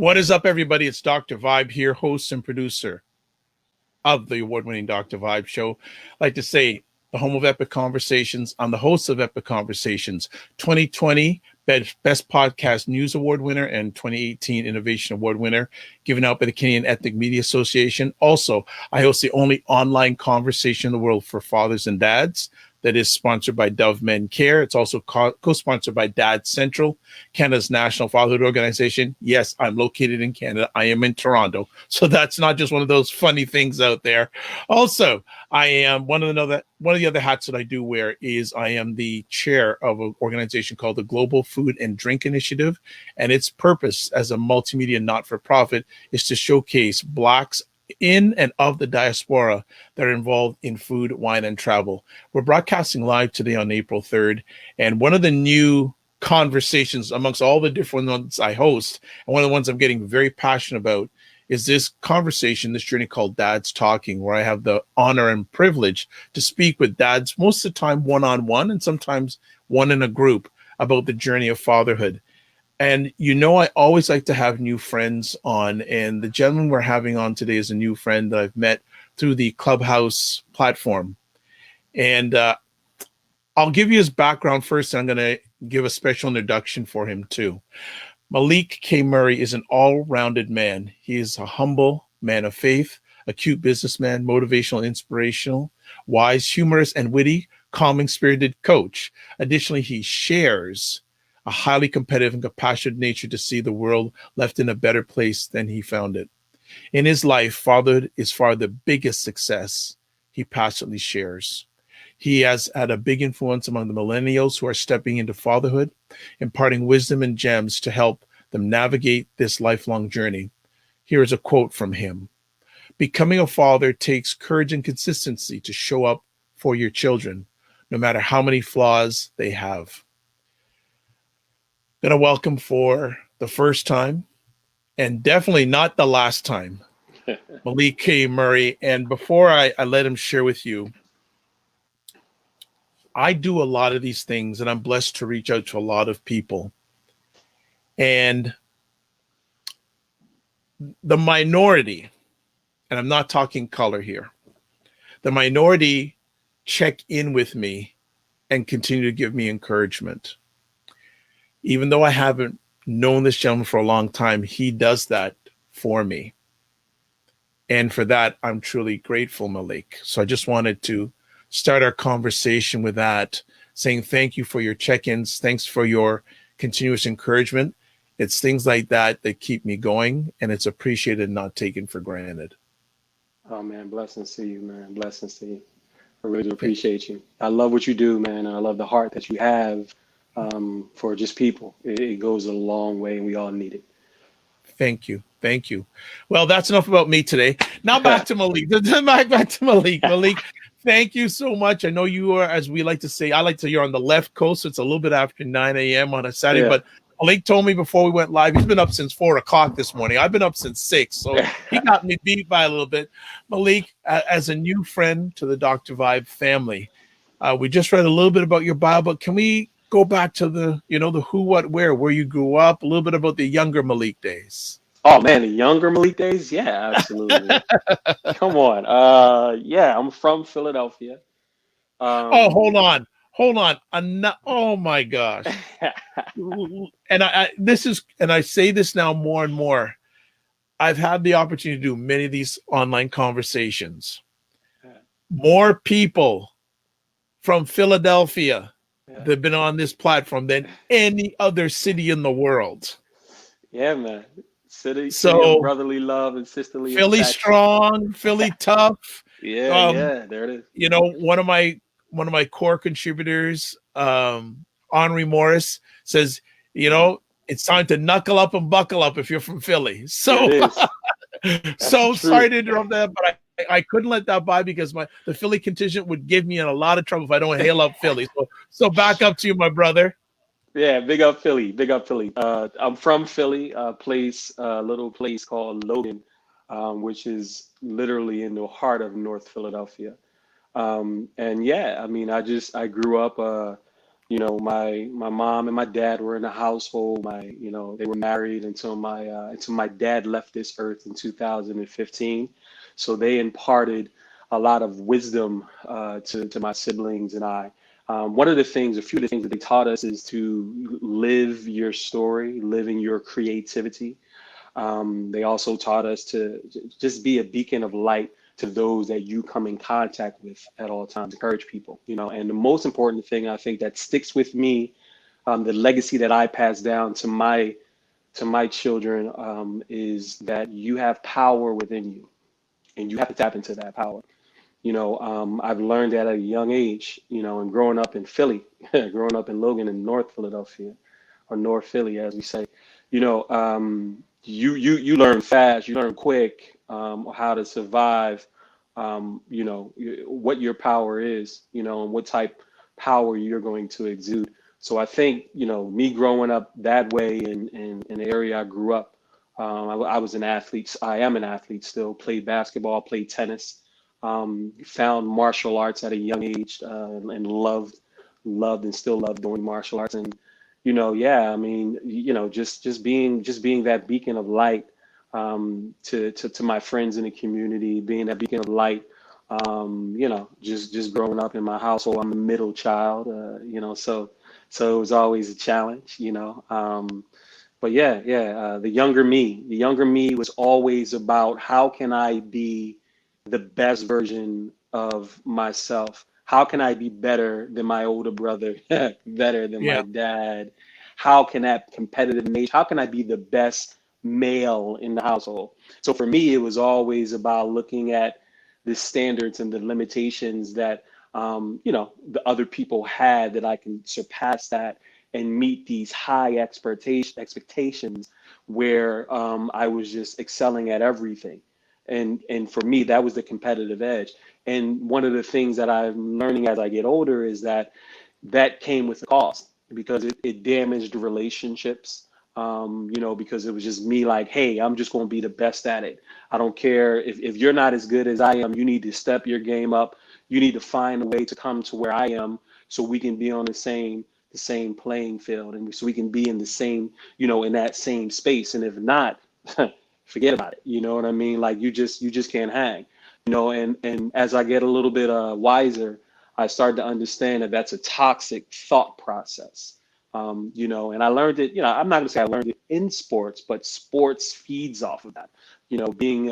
What is up, everybody? It's Dr. Vibe here, host and producer of the award-winning Dr. Vibe Show. I like to say, the home of epic conversations. I'm the host of Epic Conversations, 2020 Best Podcast News Award winner and 2018 Innovation Award winner, given out by the Canadian Ethnic Media Association. Also, I host the only online conversation in the world for fathers and dads that is sponsored by Dove Men Care. It's also co-sponsored by Dad Central, Canada's national fatherhood organization. Yes, I'm located in Canada. I am in Toronto. So that's not just one of those funny things out there. Also, I am one of the other hats that I do wear is I am the chair of an organization called the Global Food and Drink Initiative. And its purpose as a multimedia not-for-profit is to showcase Blacks in and of the diaspora that are involved in food, wine, and travel. We're broadcasting live today on April 3rd. And one of the new conversations amongst all the different ones I host, and one of the ones I'm getting very passionate about, is this conversation, this journey called Dads Talking, where I have the honor and privilege to speak with dads, most of the time one-on-one and sometimes one in a group, about the journey of fatherhood. And I always like to have new friends on, and the gentleman we're having on today is a new friend that I've met through the Clubhouse platform. And I'll give you his background first, and I'm going to give a special introduction for him too. Malik K Murray is an all-rounded man. He is a humble man of faith, acute businessman, motivational, inspirational, wise, humorous, and witty, calming, spirited coach. Additionally, he shares a highly competitive and compassionate nature to see the world left in a better place than he found it. In his life, fatherhood is far the biggest success he passionately shares. He has had a big influence among the millennials who are stepping into fatherhood, imparting wisdom and gems to help them navigate this lifelong journey. Here is a quote from him. Becoming a father takes courage and consistency to show up for your children, no matter how many flaws they have. Going to welcome for the first time, and definitely not the last time, Malik K Murray. And before I let him share with you, I do a lot of these things, and I'm blessed to reach out to a lot of people. And the minority, and I'm not talking color here, the minority check in with me and continue to give me encouragement. Even though I haven't known this gentleman for a long time, he does that for me. And for that, I'm truly grateful, Malik. So I just wanted to start our conversation with that, saying thank you for your check-ins. Thanks for your continuous encouragement. It's things like that that keep me going, and it's appreciated and not taken for granted. Oh, man, blessings to you, man. Blessings to you. I really do appreciate you. I love what you do, man. And I love the heart that you have for just people. It goes a long way, and we all need it. Thank you. Thank you. Well, that's enough about me today. Now back to Malik. Back to Malik. Malik, thank you so much. I know you are, as we like to say, I like to, you're on the left coast. So it's a little bit after 9 a.m. on a Saturday, Yeah. But Malik told me before we went live, he's been up since 4 o'clock this morning. I've been up since 6, so he got me beat by a little bit. Malik, as a new friend to the Dr. Vibe family, we just read a little bit about your bio, but can we go back to the who, what, where you grew up, a little bit about the younger Malik days? Oh, man, the younger Malik days? Yeah, absolutely. Come on. Yeah, I'm from Philadelphia. Hold on. Oh my gosh. And I say this now more and more. I've had the opportunity to do many of these online conversations. More people from Philadelphia that have been on this platform than any other city in the world. Yeah, man. City of brotherly love and sisterly Philly affection. strong, Philly tough. Yeah, there it is. One of my core contributors, Henri Morris, says, It's time to knuckle up and buckle up if you're from Philly. There it So, is. That's the so sorry truth. to interrupt that, but I couldn't let that by because the Philly contingent would give me in a lot of trouble if I don't hail up Philly. So back up to you, my brother. Yeah, big up Philly, big up Philly. I'm from Philly, little place called Logan, which is literally in the heart of North Philadelphia. And yeah, I mean, I grew up, my mom and my dad were in a household. They were married until my dad left this earth in 2015. So they imparted a lot of wisdom to my siblings and I. A few of the things that they taught us is to live your story, live in your creativity. They also taught us to just be a beacon of light to those that you come in contact with at all times, encourage people, and the most important thing I think that sticks with me, the legacy that I pass down to my children, is that you have power within you and you have to tap into that power. I've learned that at a young age, and growing up in Philly, growing up in Logan in North Philadelphia, or North Philly, as we say, you learn fast, you learn quick, how to survive, what your power is, and what type power you're going to exude. So I think, me growing up that way in the area I grew up, I was an athlete. I am an athlete still. Played basketball, played tennis, found martial arts at a young age, and loved and still love doing martial arts. And yeah, I mean, just being that beacon of light, to my friends in the community, being that beacon of light. Just growing up in my household, I'm a middle child, so it was always a challenge, but yeah, the younger me was always about how can I be the best version of myself? How can I be better than my older brother, better than my Yeah. dad? How can that competitive nature, how can I be the best male in the household? So for me, it was always about looking at the standards and the limitations that, the other people had, that I can surpass that and meet these high expectations where, I was just excelling at everything. And for me, that was the competitive edge. And one of the things that I'm learning as I get older is that came with a cost, because it damaged relationships. Because it was just me like, hey, I'm just going to be the best at it. I don't care if you're not as good as I am. You need to step your game up. You need to find a way to come to where I am, so we can be on the same playing field, and so we can be in the same, in that same space. And if not, forget about it. You know what I mean? Like, you just can't hang. And as I get a little bit wiser, I started to understand that that's a toxic thought process. And I learned it, I'm not gonna say I learned it in sports, but sports feeds off of that. Being,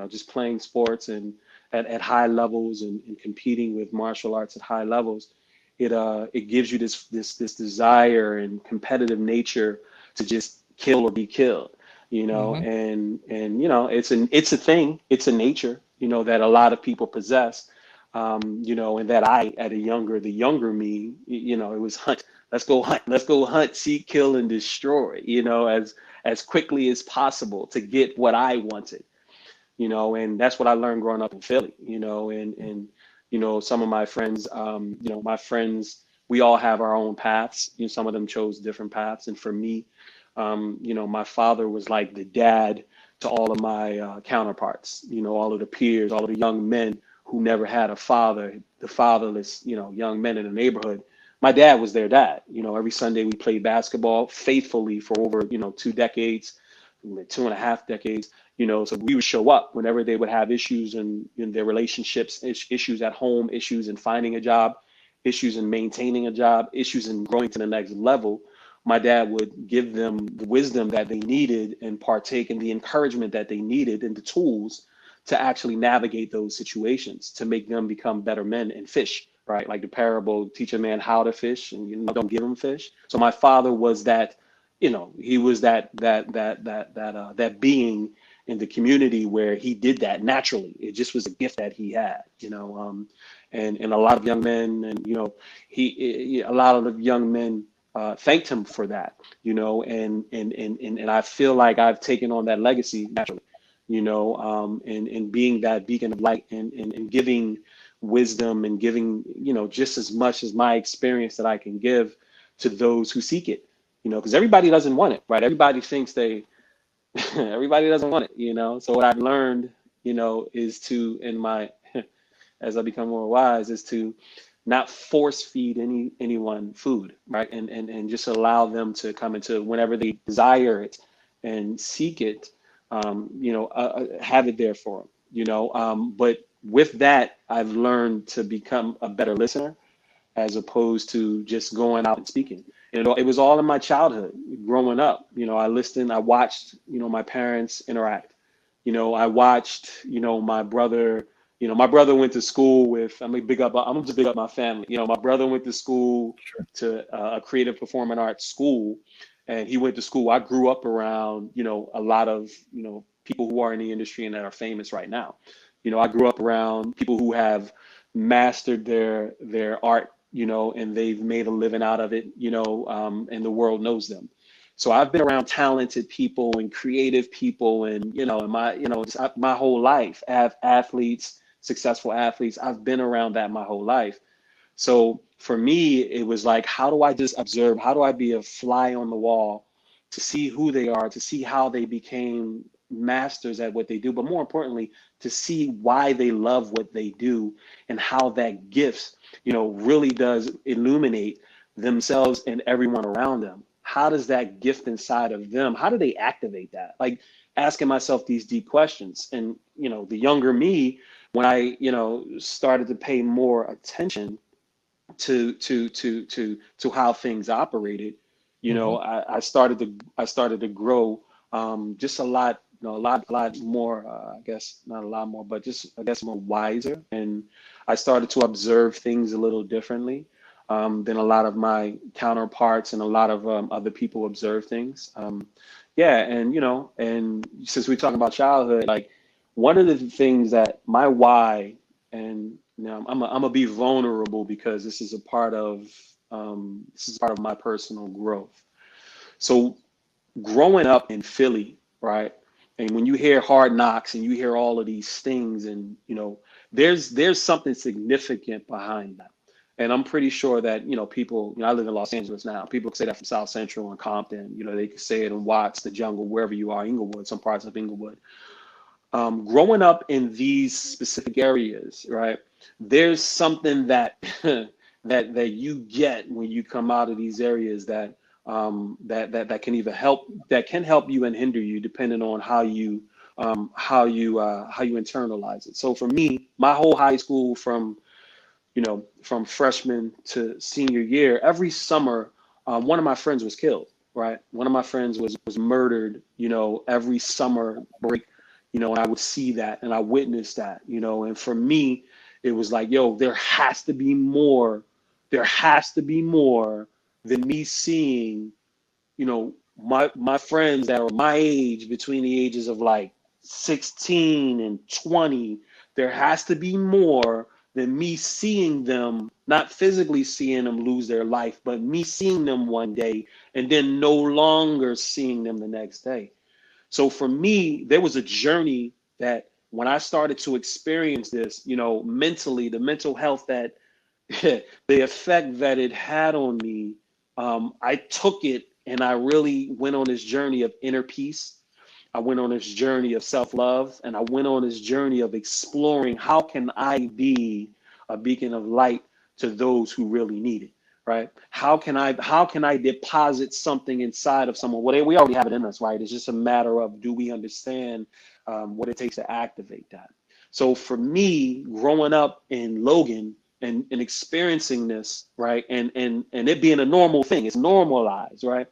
just playing sports and at high levels, and competing with martial arts at high levels, it gives you this desire and competitive nature to just kill or be killed. Hmm. And it's a thing, it's a nature, that a lot of people possess. And that at the younger me, it was hunt. Let's go hunt, seek, kill, and destroy, as quickly as possible to get what I wanted. And that's what I learned growing up in Philly. And some of my friends, we all have our own paths. Some of them chose different paths, and for me, my father was like the dad to all of my counterparts. All of the peers, all of the young men who never had a father, the fatherless, young men in the neighborhood. My dad was their dad. Every Sunday we played basketball faithfully for over, 2 decades, 2.5 decades. So we would show up whenever they would have issues in their relationships, issues at home, issues in finding a job, issues in maintaining a job, issues in growing to the next level. My dad would give them the wisdom that they needed and partake in the encouragement that they needed and the tools to actually navigate those situations to make them become better men and fish, right? Like the parable, teach a man how to fish and don't give him fish. So my father was that, he was that being in the community where he did that naturally. It just was a gift that he had, and a lot of young men, and a lot of the young men thanked him for that, you know, and I feel like I've taken on that legacy naturally, you know, and being that beacon of light and giving wisdom and giving, you know, just as much as my experience that I can give to those who seek it, you know, because everybody doesn't want it, right? Everybody thinks they, everybody doesn't want it, you know. So what I've learned, you know, is to, in my, as I become more wise, is to not force feed anyone food, right? And just allow them to come into whenever they desire it and seek it, you know, have it there for them, you know. But with that, I've learned to become a better listener as opposed to just going out and speaking. And it was all in my childhood, growing up. You know, I listened, I watched, you know, my parents interact. You know, I watched, you know, my brother. You know, my brother went to school with. I'm gonna just big up my family. You know, my brother went to school Sure. to a creative performing arts school, and he went to school. I grew up around, you know, a lot of, you know, people who are in the industry and that are famous right now. You know, I grew up around people who have mastered their art, you know, and they've made a living out of it, you know, and the world knows them. So I've been around talented people and creative people, and you know, in my, you know, just my whole life, athletes, successful athletes. I've been around that my whole life. So for me, it was like, how do I just observe? How do I be a fly on the wall to see who they are, to see how they became masters at what they do, but more importantly, to see why they love what they do and how that gift, you know, really does illuminate themselves and everyone around them. How does that gift inside of them, how do they activate that? Like asking myself these deep questions. And, you know, the younger me, when I, you know, started to pay more attention to how things operated, you Mm-hmm. know, I started to grow just a lot, you know, a lot more. I guess not a lot more, but just I guess more wiser, and I started to observe things a little differently than a lot of my counterparts and a lot of other people observe things. Yeah, and you know, and since we're talking about childhood, like one of the things that my why, and now I'm gonna be vulnerable because this is part of my personal growth. So growing up in Philly, right? And when you hear hard knocks and you hear all of these things, and you know, there's something significant behind that. And I'm pretty sure that, you know, people, you know, I live in Los Angeles now. People can say that from South Central and Compton, you know, they can say it in Watts, the jungle, wherever you are, Inglewood, some parts of Inglewood. Growing up in these specific areas, right? There's something that that you get when you come out of these areas that that can either help, that can help you and hinder you depending on how you internalize it. So for me, my whole high school, from, you know, from freshman to senior year, every summer, one of my friends was killed. Right, one of my friends was murdered. You know, every summer break, you know, and I would see that and I witnessed that. You know, and for me, it was like, yo, there has to be more. There has to be more than me seeing, you know, my friends that are my age, between the ages of like 16 and 20. There has to be more than me seeing them, not physically seeing them lose their life, but me seeing them one day and then no longer seeing them the next day. So for me, there was a journey that when I started to experience this, you know, mentally, the mental health that the effect that it had on me, I took it and I really went on this journey of inner peace. I went on this journey of self-love, and I went on this journey of exploring how can I be a beacon of light to those who really need it, right? How can I deposit something inside of someone? Well, we already have it in us, right? It's just a matter of, do we understand what it takes to activate that? So for me, growing up in Logan, and experiencing this, right, and it being a normal thing, it's normalized, right,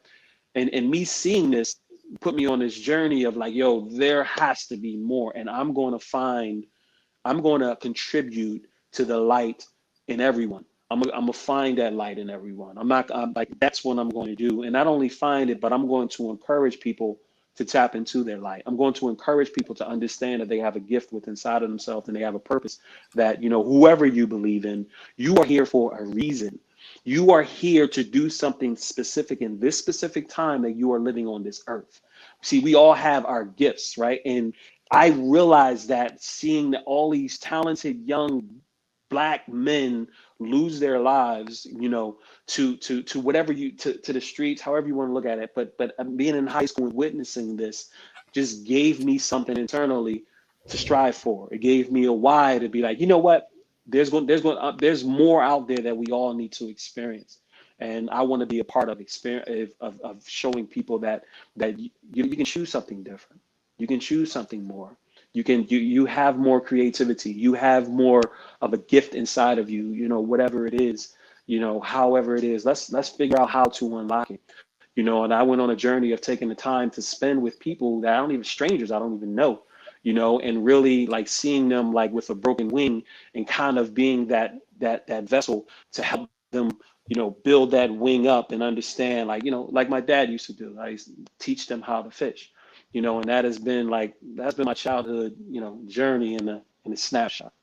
and me seeing this put me on this journey of like, yo, there has to be more, and I'm going to contribute to the light in everyone. I'm gonna find that light in everyone. I'm like, that's what I'm going to do. And not only find it, but I'm going to encourage people to tap into their light. I'm going to encourage people to understand that they have a gift within inside of themselves and they have a purpose, that, you know, whoever you believe in, you are here for a reason. You are here to do something specific in this specific time that you are living on this earth. See, we all have our gifts, right? And I realized that seeing that all these talented young Black men lose their lives, you know, to whatever you to the streets, however you want to look at it. But being in high school and witnessing this just gave me something internally to strive for. It gave me a why to be like, you know what? There's more out there that we all need to experience, and I want to be a part of experience of showing people that you can choose something different. You can choose something more. You have more creativity. You have more of a gift inside of you. You know, whatever it is, you know, however it is. Let's figure out how to unlock it. You know, and I went on a journey of taking the time to spend with people that I don't even strangers I don't even know, you know, and really like seeing them like with a broken wing and kind of being that vessel to help them, you know, build that wing up and understand, like, you know, like my dad used to do. I used to teach them how to fish, you know, and that's been my childhood, you know, journey in a snapshot.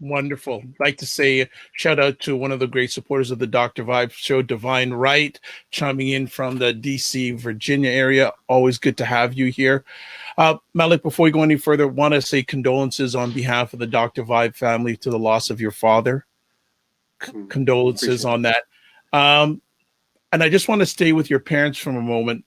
Wonderful. Like to say shout out to one of the great supporters of the Dr. Vibe show, Divine Right, chiming in from the DC, Virginia area. Always good to have you here. Malik, before we go any further, want to say condolences on behalf of the Dr. Vibe family to the loss of your father. Condolences Appreciate on it. that. Um, and I just want to stay with your parents for a moment.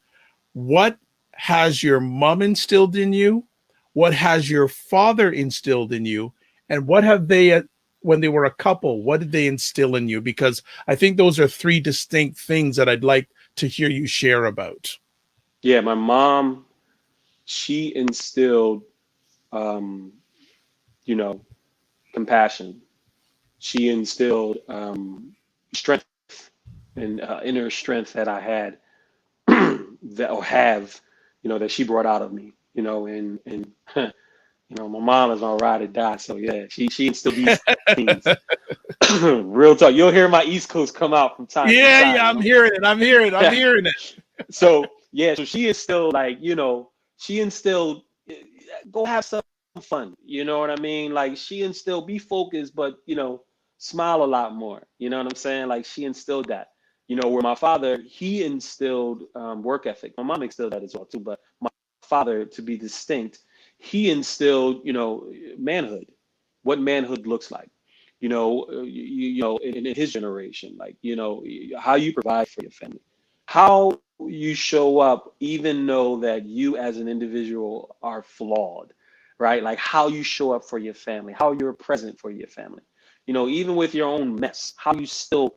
What has your mom instilled in you? What has your father instilled in you? And what have they, when they were a couple, what did they instill in you? Because I think those are three distinct things that I'd like to hear you share about. Yeah, my mom, she instilled, um, you know, compassion. She instilled strength and inner strength that I had that or have, you know, that she brought out of me, you know, and you know, my mom is on ride or die, so yeah, she instilled these things. Real talk, you'll hear my East Coast come out from time to Yeah, time, yeah, you I'm know. hearing it. I'm hearing it. So yeah, so she instilled like, you know, she instilled go have some fun. You know what I mean? Like she instilled be focused, but you know, smile a lot more. You know what I'm saying? Like she instilled that. You know, where my father, he instilled work ethic. My mom instilled that as well too, but my father, to be distinct, he instilled, you know, manhood, what manhood looks like. You know, in his generation, like, you know, how you provide for your family, how you show up, even though that you as an individual are flawed, right? Like how you show up for your family, how you're present for your family. You know, even with your own mess, how you still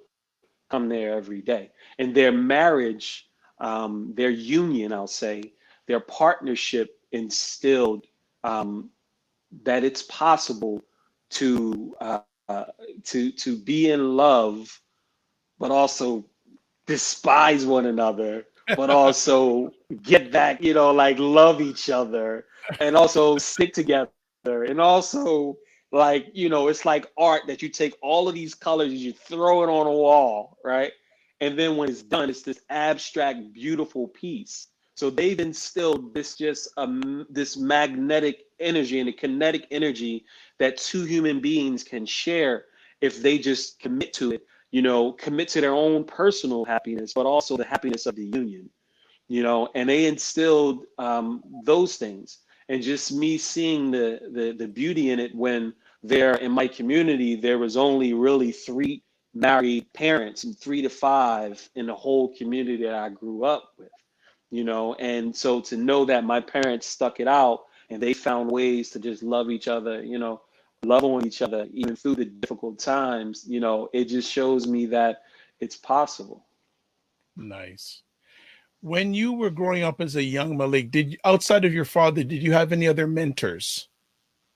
come there every day. And their marriage, their union, I'll say, their partnership instilled that it's possible to to be in love, but also despise one another, but also get back, you know, like love each other and also stick together. And also, like, you know, it's like art that you take all of these colors and you throw it on a wall, right? And then when it's done, it's this abstract, beautiful piece. So they've instilled this this magnetic energy and a kinetic energy that two human beings can share if they just commit to it, you know, commit to their own personal happiness, but also the happiness of the union, you know, and they instilled those things. And just me seeing the beauty in it when there in my community, there was only really three married parents and 3 to 5 in the whole community that I grew up with, you know, and so to know that my parents stuck it out and they found ways to just love each other, you know, love on each other, even through the difficult times, you know, it just shows me that it's possible. Nice. When you were growing up as a young Malik, did outside of your father, did you have any other mentors?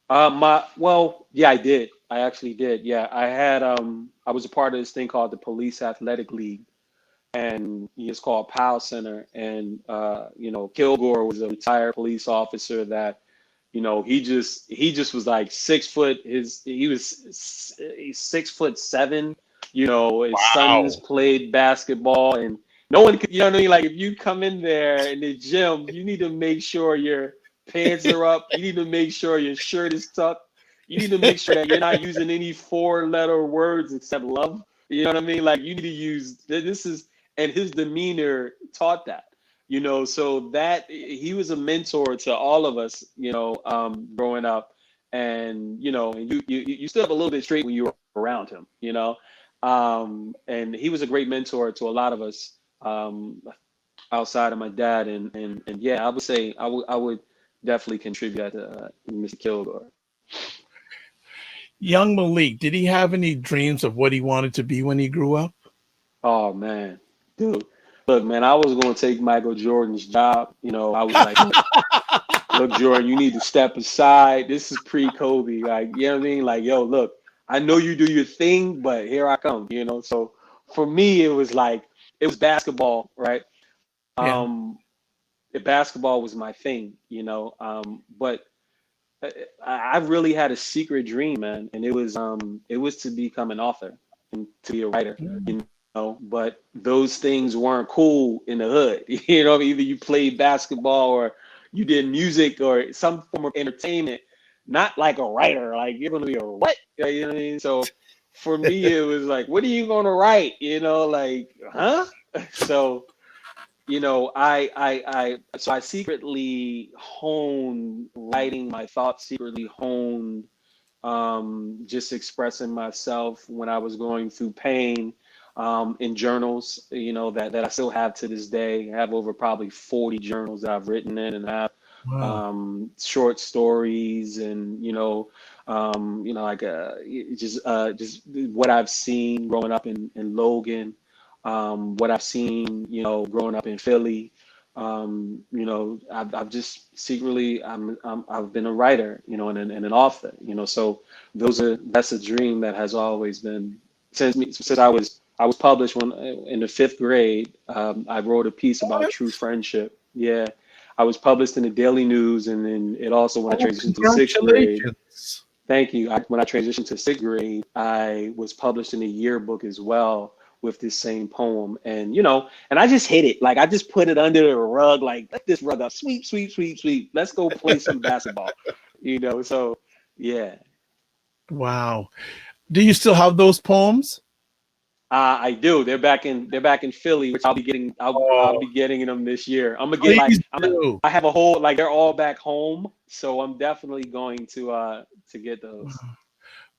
Well, yeah, I did. I actually did. Yeah, I was a part of this thing called the Police Athletic League, and it's called PAL Center. And you know, Kilgore was a retired police officer that, you know, he just was like 6 foot. He's 6'7". You know, his sons Wow. played basketball, and no one could. You know what I mean? Like if you come in there in the gym, you need to make sure your pants are up. You need to make sure your shirt is tucked. You need to make sure that you're not using any four-letter words except love. You know what I mean? Like you need to use this is, and his demeanor taught that. So that he was a mentor to all of us. Growing up, and and you stood up a little bit straight when you were around him. And he was a great mentor to a lot of us. Outside of my dad, and yeah, I would say I would definitely contribute to Mr. Kilgore. Young Malik, did he have any dreams of what he wanted to be when he grew up? Oh man, dude, look, man, I was going to take Michael Jordan's job. I was like, look, Jordan, you need to step aside. This is pre-Kobe, like, you know what I mean? Like, yo, look, I know you do your thing, but here I come. So for me, it was like it was basketball, right? Yeah. Um, Basketball was my thing, but I really had a secret dream, man, and it was to become an author and to be a writer, But those things weren't cool in the hood, Either you played basketball or you did music or some form of entertainment, not like a writer. Like you're gonna be a what? You know what I mean? So for me, it was like, what are you gonna write? Like, huh? So I secretly honed writing my thoughts, secretly honed just expressing myself when I was going through pain in journals, that I still have to this day. I have over probably 40 journals that I've written in, and I have Wow. short stories and, like just what I've seen growing up in Logan, what I've seen, growing up in Philly. I've just secretly I've been a writer, and an author, So that's a dream that has always been since I was published when in the fifth grade. I wrote a piece about What? true friendship. Yeah, I was published in the Daily News, and then it also when I Oh, transitioned to sixth grade. congratulations. Thank you. When I transitioned to sixth grade, I was published in a yearbook as well with this same poem. And I just hit it. Like I just put it under the rug, like, let this rug up. Sweep, sweep, sweep, sweep. Let's go play some basketball. So yeah. Wow. Do you still have those poems? I do. They're back in Philly, which I'll be Oh, getting them this year. I'm gonna get like please do. I have a whole like they're all back home, so I'm definitely going to get those.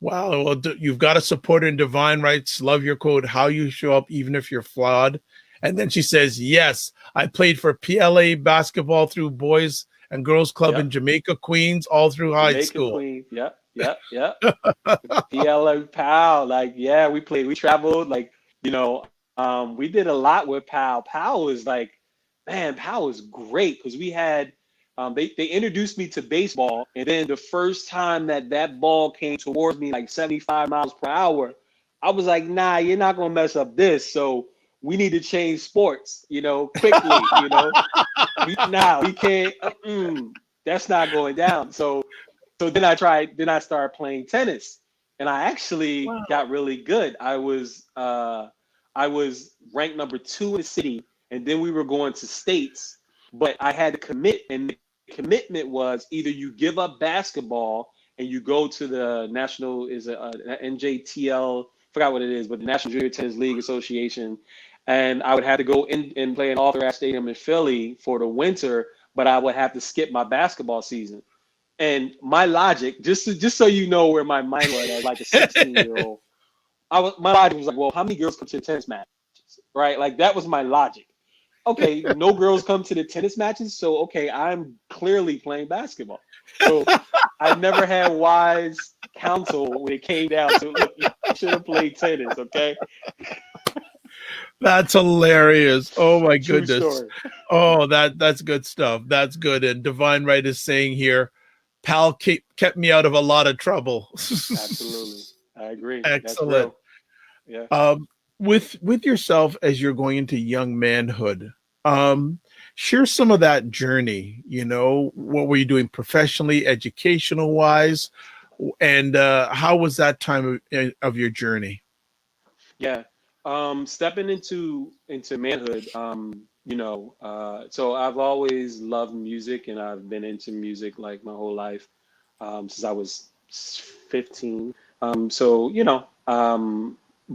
Wow. Well, you've got to support her in divine rights. Love your quote, how you show up, even if you're flawed. And then she says, yes, I played for PLA basketball through Boys and Girls Club in Yep. Jamaica, Queens, all through high Jamaica school. Queen. Yep. Yep. Yep. PLA Pal. Like, yeah, we traveled, like, we did a lot with Pal. Pal was like, man, Pal was great because we had, they introduced me to baseball. And then the first time that ball came towards me, like 75 miles per hour, I was like, nah, you're not going to mess up this. So we need to change sports, quickly, we can't, that's not going down. So then I started playing tennis, and I actually Wow. got really good. I was ranked number 2 in the city, and then we were going to states, but I had to commit, and the commitment was either you give up basketball and you go to the national NJTL, forgot what it is, but the National Junior Tennis League Association, and I would have to go in and play in Arthur Ashe Stadium in Philly for the winter, but I would have to skip my basketball season. And my logic, just so you know where my mind was as like a 16-year-old, my logic was like, well, how many girls come to the tennis matches, right? Like that was my logic. Okay, no girls come to the tennis matches, so okay, I'm clearly playing basketball. So I never had wise counsel when it came down to, look, you should have played tennis, okay? That's hilarious. Oh my True goodness. story. Oh, that's good stuff. That's good. And Divine Right is saying here, Pal kept me out of a lot of trouble. Absolutely. I agree. That's Excellent. real. Yeah. Um, with yourself as you're going into young manhood, um, share some of that journey. What were you doing professionally, educational wise, and how was that time of your journey? Yeah. Stepping into manhood, so I've always loved music and I've been into music like my whole life, since I was 15. So,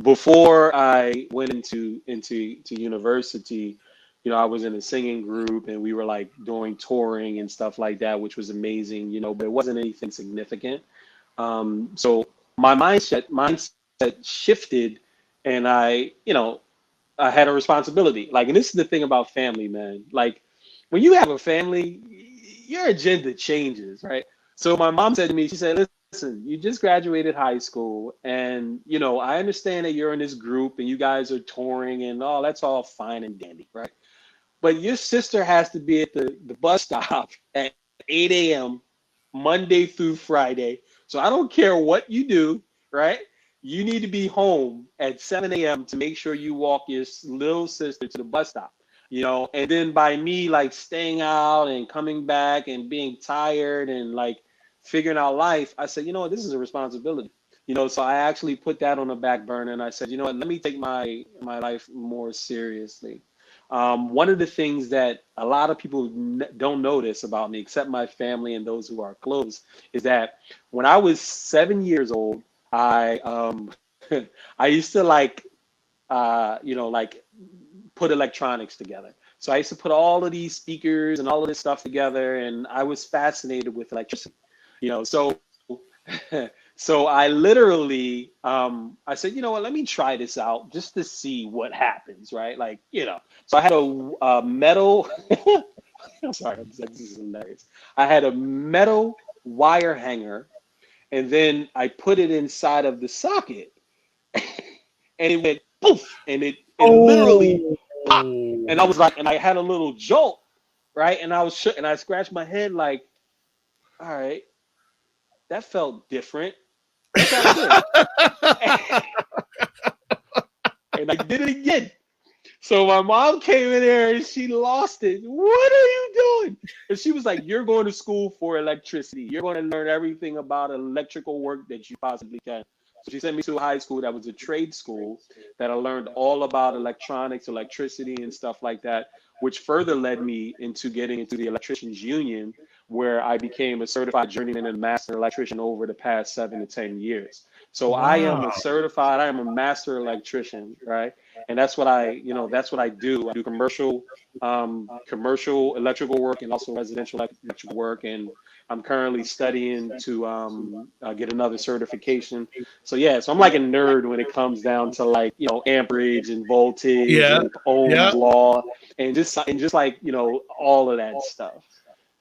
before I went into university, I was in a singing group and we were like doing touring and stuff like that, which was amazing, but it wasn't anything significant. So my mindset shifted, and I had a responsibility. Like, and this is the thing about family, man. Like, when you have a family, your agenda changes, right? So my mom said to me, she said, listen, you just graduated high school, and I understand that you're in this group and you guys are touring and all that's all fine and dandy, right? But your sister has to be at the bus stop at 8 a.m. Monday through Friday. So I don't care what you do, right? You need to be home at 7 a.m. to make sure you walk your little sister to the bus stop. And then by me like staying out and coming back and being tired and like figuring out life, I said, you know what, this is a responsibility. So I actually put that on the back burner and I said, you know what, let me take my life more seriously. One of the things that a lot of people don't notice about me, except my family and those who are close, is that when I was 7 years old, I I used to like put electronics together. So I used to put all of these speakers and all of this stuff together, and I was fascinated with electricity. So so I literally, I said, you know what, let me try this out just to see what happens, right? Like, so I had a metal, I'm sorry, this is hilarious. I had a metal wire hanger, and then I put it inside of the socket, and it went poof, and it literally Oh, popped. And I was like, and I had a little jolt, right? And I was shook, and I scratched my head like, all right, that felt different. Let's try it again. And I did it again. So my mom came in there and she lost it. What are you doing? And she was like, you're going to school for electricity. You're going to learn everything about electrical work that you possibly can. So she sent me to a high school that was a trade school that I learned all about electronics, electricity, and stuff like that, which further led me into getting into the electricians union, where I became a certified journeyman and master electrician over the past 7 to 10 years. So wow. I am a master electrician, right? And that's what I do. I do commercial electrical work and also residential electrical work. And I'm currently studying to get another certification. So yeah, so I'm like a nerd when it comes down to like, amperage and voltage Yeah. and Ohm's Yeah. law and just like, all of that stuff.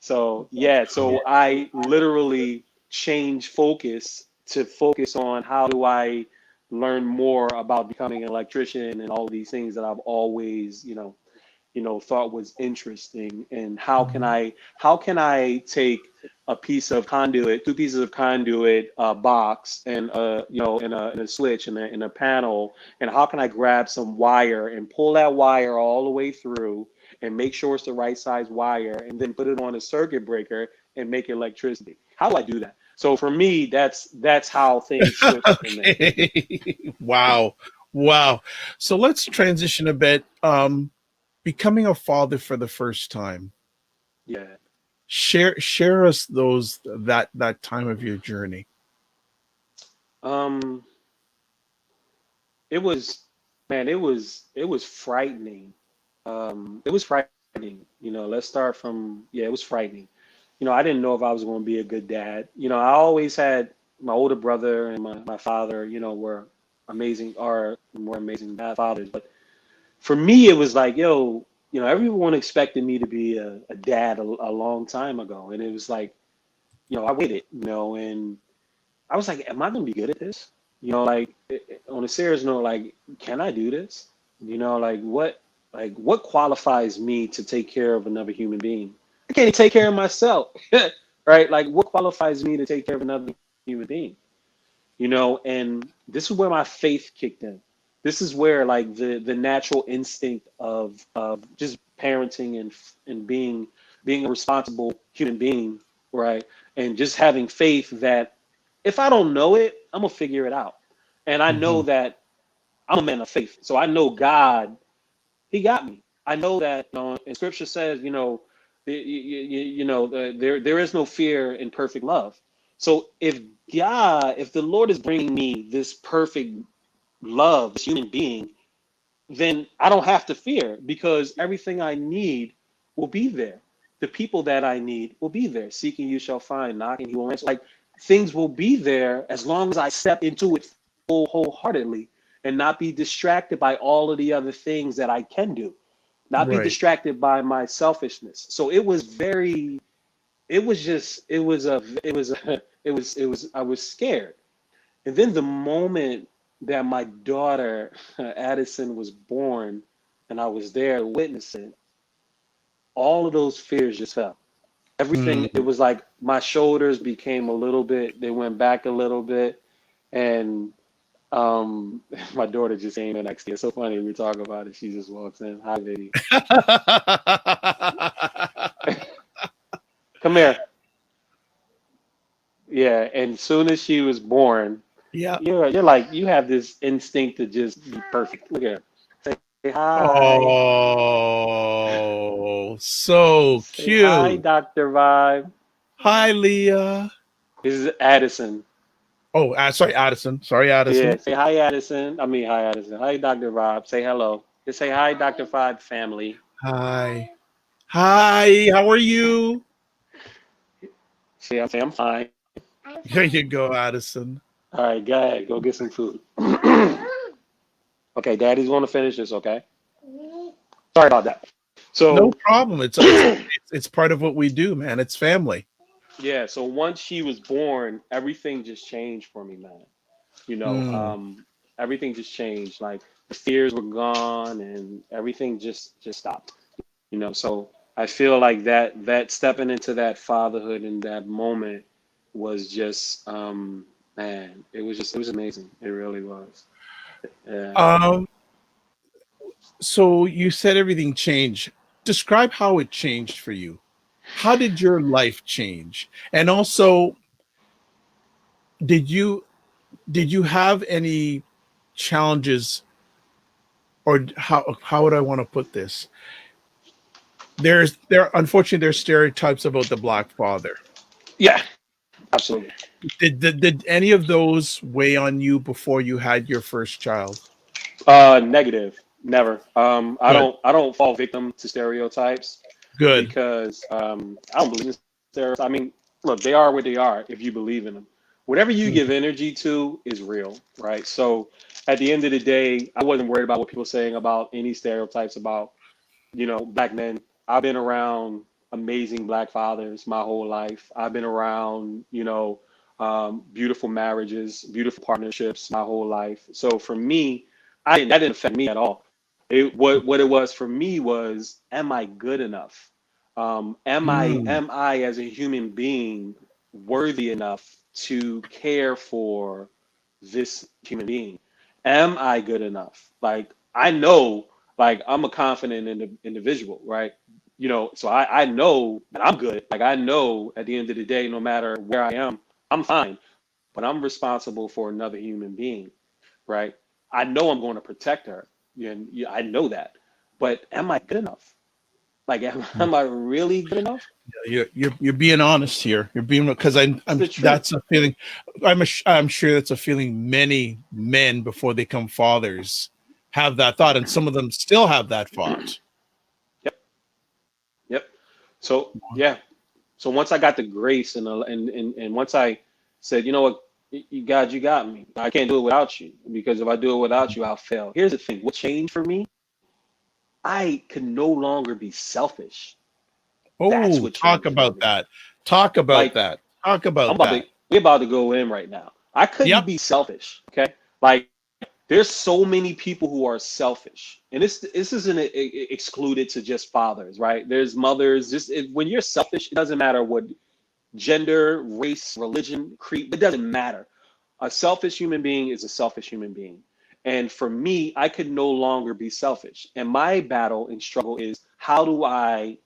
So yeah, so I literally changed focus to focus on how do I learn more about becoming an electrician and all of these things that I've always, thought was interesting. And how can I take a piece of conduit, two pieces of conduit, box, and and a switch and a panel, and how can I grab some wire and pull that wire all the way through and make sure it's the right size wire, and then put it on a circuit breaker and make electricity? How do I do that? So for me, that's how things switched from there. Okay. Wow. Wow. So let's transition a bit. Becoming a father for the first time. Yeah. Share us that time of your journey. Um, it was, man, it was frightening. It was frightening. Let's start from, yeah, it was frightening. I didn't know if I was going to be a good dad. I always had my older brother and my father, were amazing, are more amazing fathers. But for me, it was like, yo, everyone expected me to be a dad a long time ago. And it was like, I waited, and I was like, am I going to be good at this? Like on a serious note, like, can I do this? Like what qualifies me to take care of another human being? I can't even take care of myself, right? Like, what qualifies me to take care of another human being? And this is where my faith kicked in. This is where like the natural instinct of just parenting and being a responsible human being, right? And just having faith that if I don't know it, I'm gonna figure it out. And I know Mhm. that I'm a man of faith, so I know God, He got me. I know that, and Scripture says, there is no fear in perfect love. So if the Lord is bringing me this perfect love this human being, then I don't have to fear because everything I need will be there. The people that I need will be there. Seeking you shall find, knocking you will answer. Like things will be there as long as I step into it wholeheartedly and not be distracted by all of the other things that I can do, not be Right. distracted by my selfishness. So it was very, it was just, I was scared. And then the moment that my daughter, Addison, was born and I was there witnessing, all of those fears just fell. Everything, it Mm. was like my shoulders became a little bit, they went back a little bit. And my daughter just came in next year. It's so funny. We talk about it. She just walks in. Hi, baby. Come here. Yeah. And as soon as she was born, Yeah. you're like, you have this instinct to just be perfect. Look at her. Say hi. Oh, so Say hi, cute. Dr. Vibe. Hi, Leah. This is Addison. Oh, sorry, Addison. Sorry, Yeah. Addison. Say hi, Addison. I mean, hi, Addison. Hi, Dr. Vibe. Say hello. Just say hi, Dr. Vibe family. Hi. Hi, how are you? Say I'm fine. There you go, Addison. All right, go ahead. Go get some food. Okay, Daddy's going to finish this, okay? Sorry about that. No So, problem. It's part of what we do, man. It's family. yeah, so once she was born, everything just changed for me, man. You know, Mm. everything just changed. Like the fears were gone and everything just stopped. You know, so I feel like that stepping into that fatherhood in that moment was just man, it was amazing. It really was. Yeah. Um, so you said everything changed. Describe how it changed for you. How did your life change? And also, did you did you have any challenges, or how would I want to put this? There unfortunately there's stereotypes about the black father. Yeah, absolutely. Did any of those weigh on you before you had your first child? Negative. Never. Good. I don't fall victim to stereotypes Good. because I don't believe in stereotypes. I mean, look, they are what they are if you believe in them. Whatever you Mm. give energy to is real, right? So at the end of the day, I wasn't worried about what people saying about any stereotypes about, black men. I've been around amazing black fathers my whole life. I've been around, beautiful marriages, beautiful partnerships my whole life. So for me, that didn't affect me at all. What it was for me was, am I good enough? Mm. Am I as a human being worthy enough to care for this human being? Am I good enough? Like I know, like I'm a confident individual, right? So I know that I'm good. Like I know at the end of the day, no matter where I am, I'm fine. But I'm responsible for another human being, right? I know I'm going to protect her. And yeah, I know that. But am I good enough? Like, am I really good enough? You're being honest here. You're being, because It's I'm the truth. that's a feeling. I'm sure that's a feeling many men before they become fathers have that thought, and some of them still have that thought. Yep. Yep. So yeah. So once I got the grace and once I said, you know what, God, you got me. I can't do it without you because if I do it without you, I'll fail. Here's the thing. What changed for me? I can no longer be selfish. That's Oh, what talk changed for about me. that. Talk about Like that. Talk I'm about about to, that. we're about to go in right now. I couldn't Yep. be selfish. Okay. Like there's so many people who are selfish, and this isn't excluded to just fathers, right? There's mothers. When you're selfish, it doesn't matter what gender, race, religion, creed. It doesn't matter. A selfish human being is a selfish human being. And for me, I could no longer be selfish. And my battle and struggle is how do I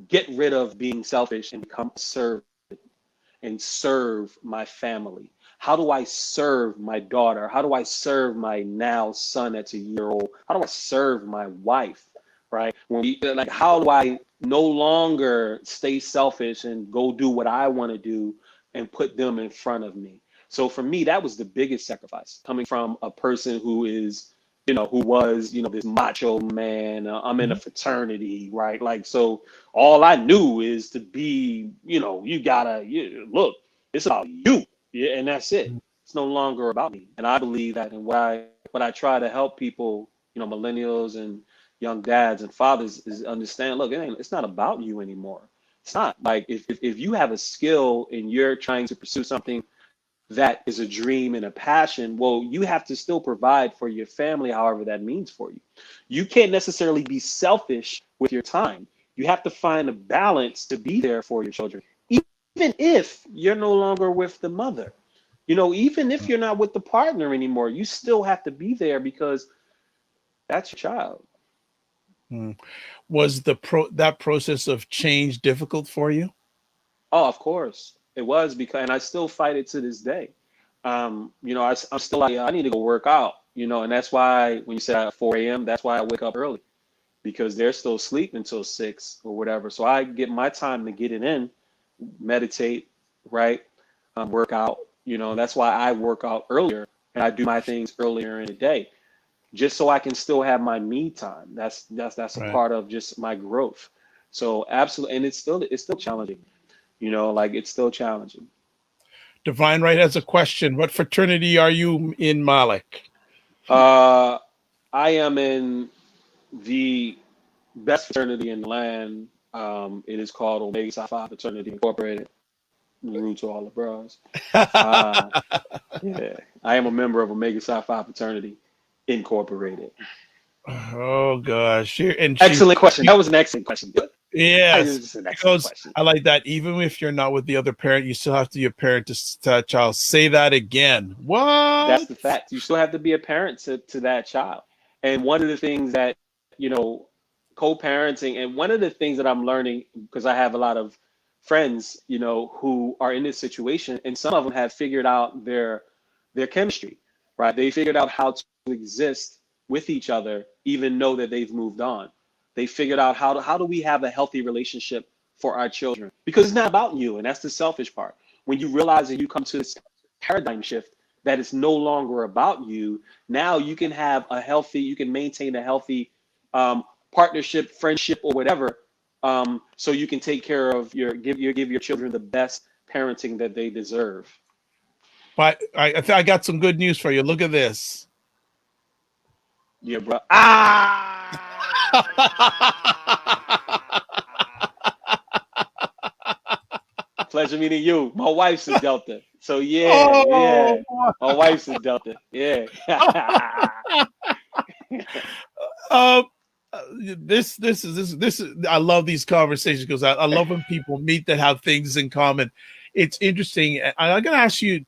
get rid of being selfish and become servant and serve my family? How do I serve my daughter? How do I serve my now son that's a year old? How do I serve my wife? Right? Like, how do I no longer stay selfish and go do what I want to do and put them in front of me? So for me, that was the biggest sacrifice, coming from a person who is, who was, this macho man. I'm in a Mhm. fraternity, right? Like, so all I knew is to be, you gotta look, it's about you. Yeah, and that's it. It's no longer about me. And I believe that, and what I try to help people, millennials and young dads and fathers, is understand, look, it's not about you anymore. It's not. Like, if you have a skill and you're trying to pursue something that is a dream and a passion, well, you have to still provide for your family, however that means for you. You can't necessarily be selfish with your time. You have to find a balance to be there for your children, even if you're no longer with the mother. Even if you're not with the partner anymore, you still have to be there because that's your child. Mm. Was that process of change difficult for you? Oh, of course it was, because, and I still fight it to this day. I'm still like, I need to go work out, and that's why when you say at 4 a.m., that's why I wake up early, because they're still asleep until 6 or whatever. So I get my time to get it in, meditate, right? Work out, that's why I work out earlier and I do my things earlier in the day, just so I can still have my me time. That's a Right. part of just my growth. So absolutely, and it's still challenging, like it's still challenging. Divine Right has a question. What fraternity are you in, Malik? Uh, I am in the best fraternity in the land. It is called Omega Psi Phi Fraternity Incorporated. Root to all the bros. Uh, yeah, I am a member of Omega Psi Phi Fraternity Incorporated. Oh gosh. Excellent question. That was an excellent question. That Yes, is just an excellent because question. I like that. Even if you're not with the other parent, you still have to be a parent to that child. Say that again. That's What? the fact. You still have to be a parent to that child. And one of the things that, co-parenting, and one of the things that I'm learning, because I have a lot of friends, who are in this situation, and some of them have figured out their chemistry, right? They figured out how to exist with each other, even though that they've moved on. They figured out how do we have a healthy relationship for our children? Because it's not about you, and that's the selfish part. When you realize and you come to this paradigm shift that it's no longer about you, now you can maintain a healthy partnership, friendship, or whatever. So you can take care of give your children the best parenting that they deserve. But I got some good news for you. Look at this. Yeah, bro. Ah! Pleasure meeting you. My wife's a Delta. So yeah, Oh, yeah. My wife's a Delta. Yeah. um, this is. I love these conversations because I love when people meet that have things in common. It's interesting. I'm gonna ask you,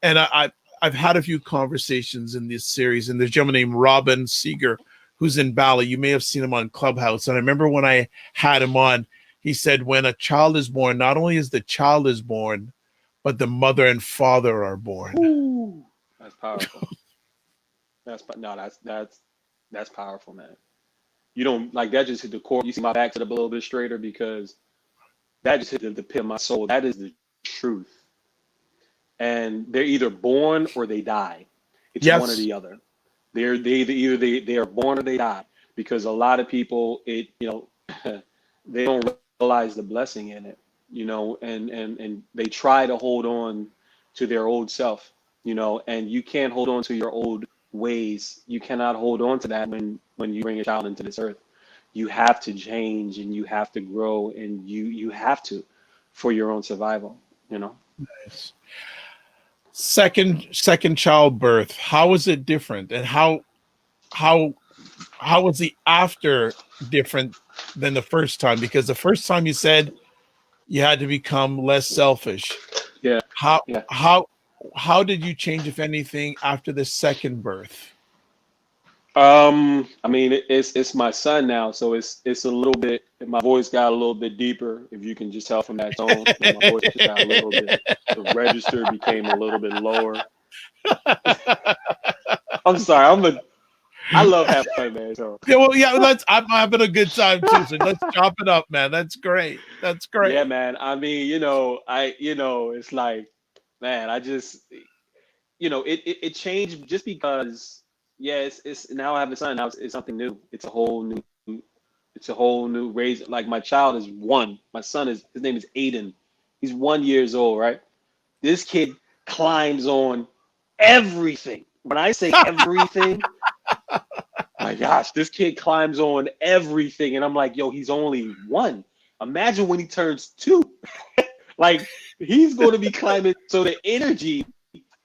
and I've had a few conversations in this series, and there's a gentleman named Robin Seeger who's in Bali. You may have seen him on Clubhouse, and I remember when I had him on, he said when a child is born, not only is the child is born, but the mother and father are born. Ooh, that's powerful. No, that's powerful, man. You don't like that just hit the core. You see my back to the a little bit straighter because that just hit the pit of my soul. That is the truth. And they're either born or they die. It's one or Yes, the other. They are born or they die, because a lot of people they don't realize the blessing in it, and they try to hold on to their old self, and you can't hold on to your old ways. You cannot hold on to that when you bring a child into this earth. You have to change and you have to grow, and you have to, for your own survival, you know. second childbirth. How is it different, and how how was the after different than the first time? Because the first time you said you had to become less selfish. Yeah, How yeah. how how did you change, if anything, after the second birth? I mean, it's my son now, so it's a little bit. My voice got a little bit deeper. If you can just tell from that tone, that my voice just got a little bit. The register became a little bit lower. I'm sorry. I love having fun, man. So Yeah, well, yeah, I'm having a good time too. So let's chop it up, man. That's great. That's yeah, great. man. I mean, it's like, man, I just it changed just because, yeah, it's now I have a son. Now it's something new. It's a whole new raise. Like my child is one. My son his name is Aiden. He's 1 years old, right? This kid climbs on everything. When I say everything, my gosh, this kid climbs on everything. And I'm like, yo, he's only one. Imagine when he turns two. Like he's going to be climbing. So the energy,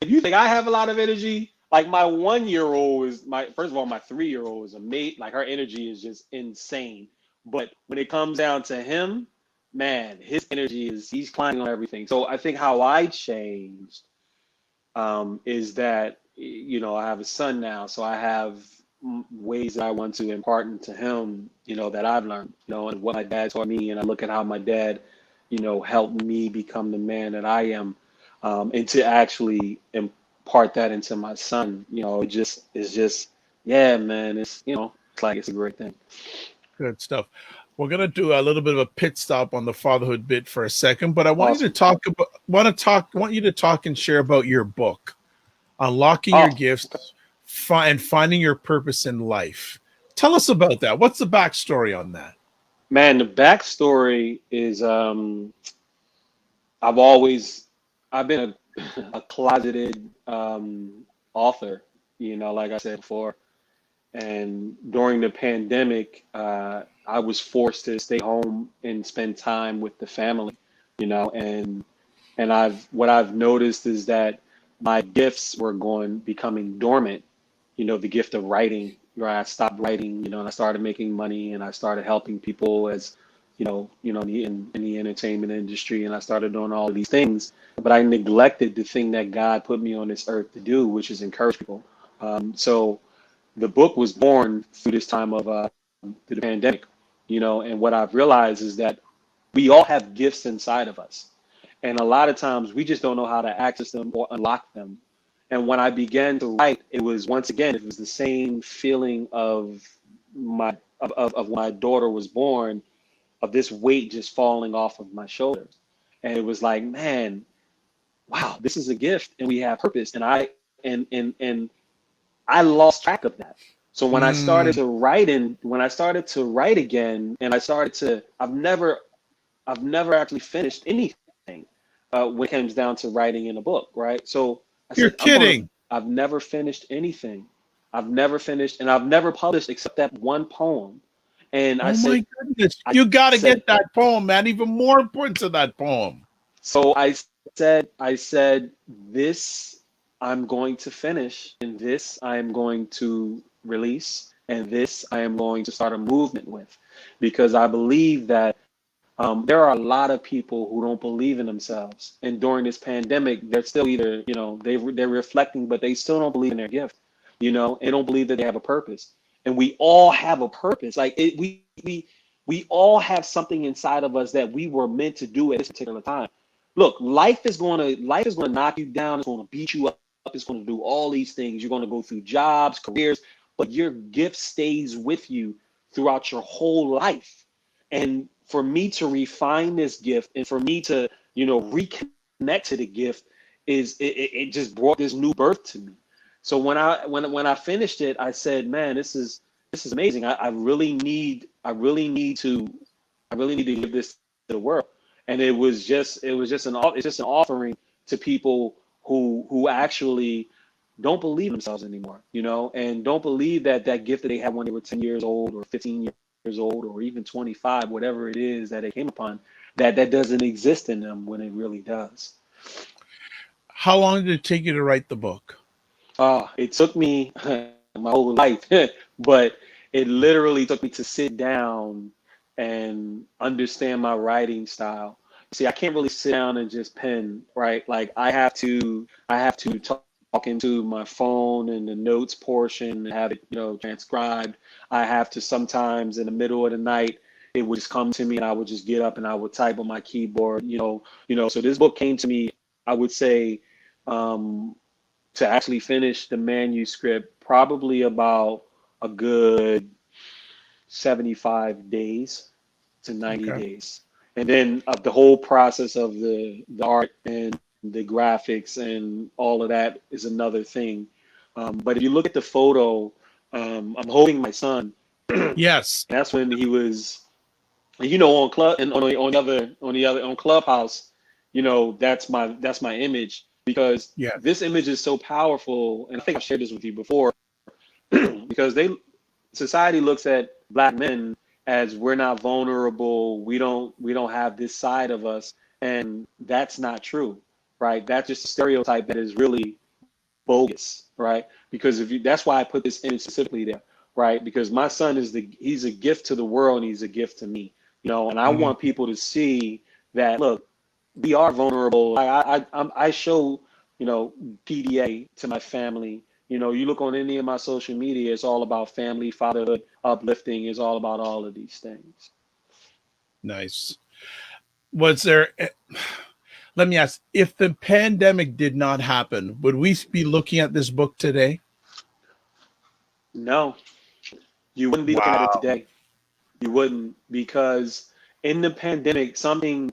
if you think I have a lot of energy, like my 1 year old is first of all, my 3 year old is amazing. Like her energy is just insane. But when it comes down to him, man, his energy he's climbing on everything. So I think how I changed is that, I have a son now. So I have ways that I want to impart into him, that I've learned, and what my dad taught me. And I look at how my dad, helped me become the man that I am, and to actually impart that into my son. It's just, yeah, man. It's like it's a great thing. Good stuff. We're gonna do a little bit of a pit stop on the fatherhood bit for a second, but I want you to Awesome. want you to talk and share about your book, Unlocking Your Oh, okay. Gifts and Finding Your Purpose in Life. Tell us about that. What's the backstory on that? Man, the backstory is I've always I've been a closeted author, like I said before. And during the pandemic, I was forced to stay home and spend time with the family, and what I've noticed is that my gifts were becoming dormant, the gift of writing, where I stopped writing, and I started making money and I started helping people as, in the entertainment industry, and I started doing all of these things, but I neglected the thing that God put me on this earth to do, which is encourage people. So the book was born through this time of through the pandemic, and what I've realized is that we all have gifts inside of us. And a lot of times we just don't know how to access them or unlock them. And when I began to write, it was once again, it was the same feeling of when my daughter was born, of this weight just falling off of my shoulders. And it was like, man, wow, this is a gift and we have purpose. And I lost track of that. So Mm, when I started to write again, and I've never actually finished anything when it comes down to writing in a book, right? So I you're said, kidding. I've never finished anything. I've never finished, and I've never published except that one poem. And Oh my goodness. I You got to said, get that poem, man. Even more important to that poem. so I said, this I'm going to finish, and this I am going to release, and this I am going to start a movement with, because I believe that there are a lot of people who don't believe in themselves, and during this pandemic, they're still either, they're reflecting, but they still don't believe in their gift, and don't believe that they have a purpose. And we all have a purpose. Like we all have something inside of us that we were meant to do at this particular time. Look, life is gonna knock you down. It's gonna beat you up. It's gonna do all these things. You're gonna go through jobs, careers, but your gift stays with you throughout your whole life. And for me to refine this gift, and for me to, reconnect to the gift, it just brought this new birth to me. So when I finished it, I said, man, this is amazing. I really need to give this to the world. And it's just an offering to people who actually don't believe in themselves anymore, and don't believe that that gift that they had when they were 10 years old or 15 years old or even 25, whatever it is that they came upon, that doesn't exist in them when it really does. How long did it take you to write the book? It took me my whole life, but it literally took me to sit down and understand my writing style. See, I can't really sit down and just pen, right? Like I have to talk into my phone and the notes portion and have it, transcribed. I have to sometimes in the middle of the night, it would just come to me and I would just get up and I would type on my keyboard, So this book came to me, I would say, um, to actually finish the manuscript, probably about a good 75 days to 90 Okay. days. And then the whole process of the art and the graphics and all of that is another thing. But if you look at the photo, I'm holding my son. Yes. That's when he was, you know, on club and on Clubhouse, you know, that's my image because Yeah. this image is so powerful, and I think I've shared this with you before, because society looks at black men as we're not vulnerable, we don't have this side of us, and that's not true, right? That's just a stereotype that is really bogus, right? Because if you, that's why I put this image specifically there, right? Because my son he's a gift to the world and he's a gift to me, you know, and I Mhm. want people to see that, look, we are vulnerable. I show, you know, PDA to my family. You know, you look on any of my social media, it's all about family, fatherhood, uplifting. It's all about all of these things. Nice. Was there, let me ask, if the pandemic did not happen, would we be looking at this book today? No, you wouldn't be looking at it Wow. today. You wouldn't, because in the pandemic, something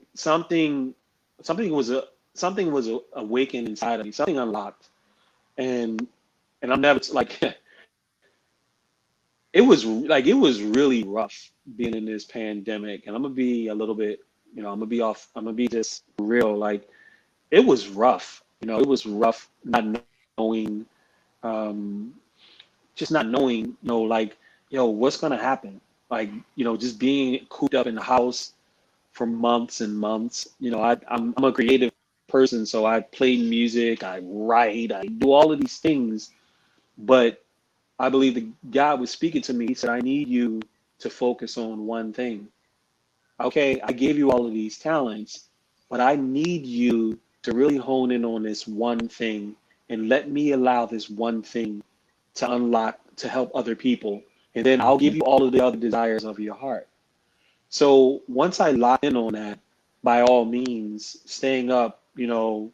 was awakened inside of me, something unlocked, and I'm never like it was really rough being in this pandemic, and I'm gonna be a little bit, you know, I'm gonna be just real, like it was rough, you know, it was rough not knowing, um, just not knowing, you know, like, yo, what's gonna happen, like, you know, just being cooped up in the house for months and months. You know, I'm a creative person, so I play music, I write, I do all of these things. But I believe that God was speaking to me. He said, I need you to focus on one thing. Okay, I gave you all of these talents, but I need you to really hone in on this one thing and let me allow this one thing to unlock to help other people. And then I'll give Mhm. you all of the other desires of your heart. So once I lock in on that, by all means, staying up, you know,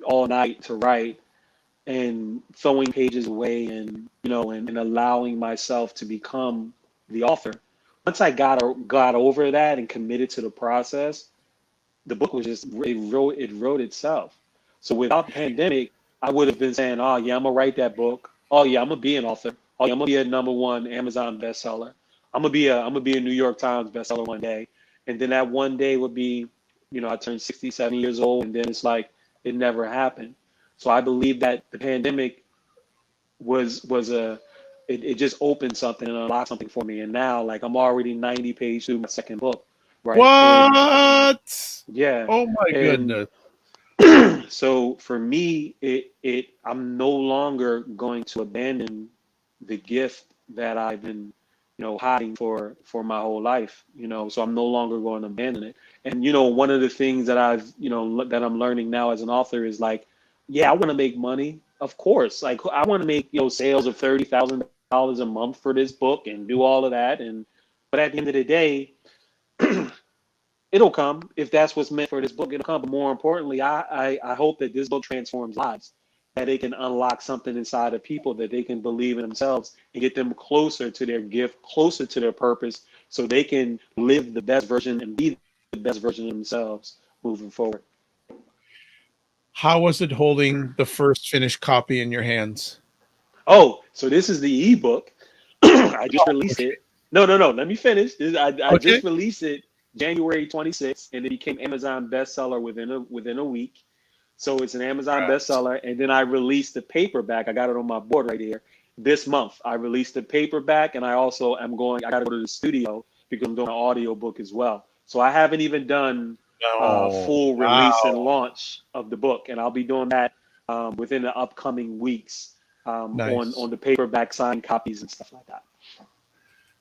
all night to write and throwing pages away and, you know, and allowing myself to become the author. Once I got over that and committed to the process, the book was just, it wrote itself. So without the pandemic, I would have been saying, oh yeah, I'm gonna write that book. Oh yeah, I'm gonna be an author. Oh yeah, I'm gonna be a #1 Amazon bestseller. I'm gonna be a New York Times bestseller one day. And then that one day would be, you know, I turned 60, 70 years old, and then it's like it never happened. So I believe that the pandemic it just opened something and unlocked something for me. And now, like, I'm already 90 pages through my second book, right? And What? yeah, Oh my and goodness. so for me, I'm no longer going to abandon the gift that I've been, you know, hiding for my whole life, you know. So I'm no longer going to abandon it. And you know, one of the things that that I'm learning now as an author is like, yeah, I want to make money, of course. Like I want to make, you know, sales of $30,000 a month for this book and do all of that. And but at the end of the day, it'll come if that's what's meant for this book. It'll come. But more importantly, I hope that this book transforms lives, that it can unlock something inside of people, that they can believe in themselves and get them closer to their gift, closer to their purpose, so they can live the best version and be the best version of themselves moving forward. How was it holding the first finished copy in your hands? Oh, so this is the ebook. I just released Okay. it. No, no, no. Let me finish. I Okay. just released it January 26th, and it became Amazon bestseller within a week. So it's an Amazon Congrats. bestseller. And then I released the paperback. I got it on my board right here. This month, I released the paperback, and I also am I got to go to the studio because I'm doing an audio book as well. So I haven't even done No. full release and Wow. launch of the book, and I'll be doing that within the upcoming weeks on Nice. the paperback signed copies and stuff like that.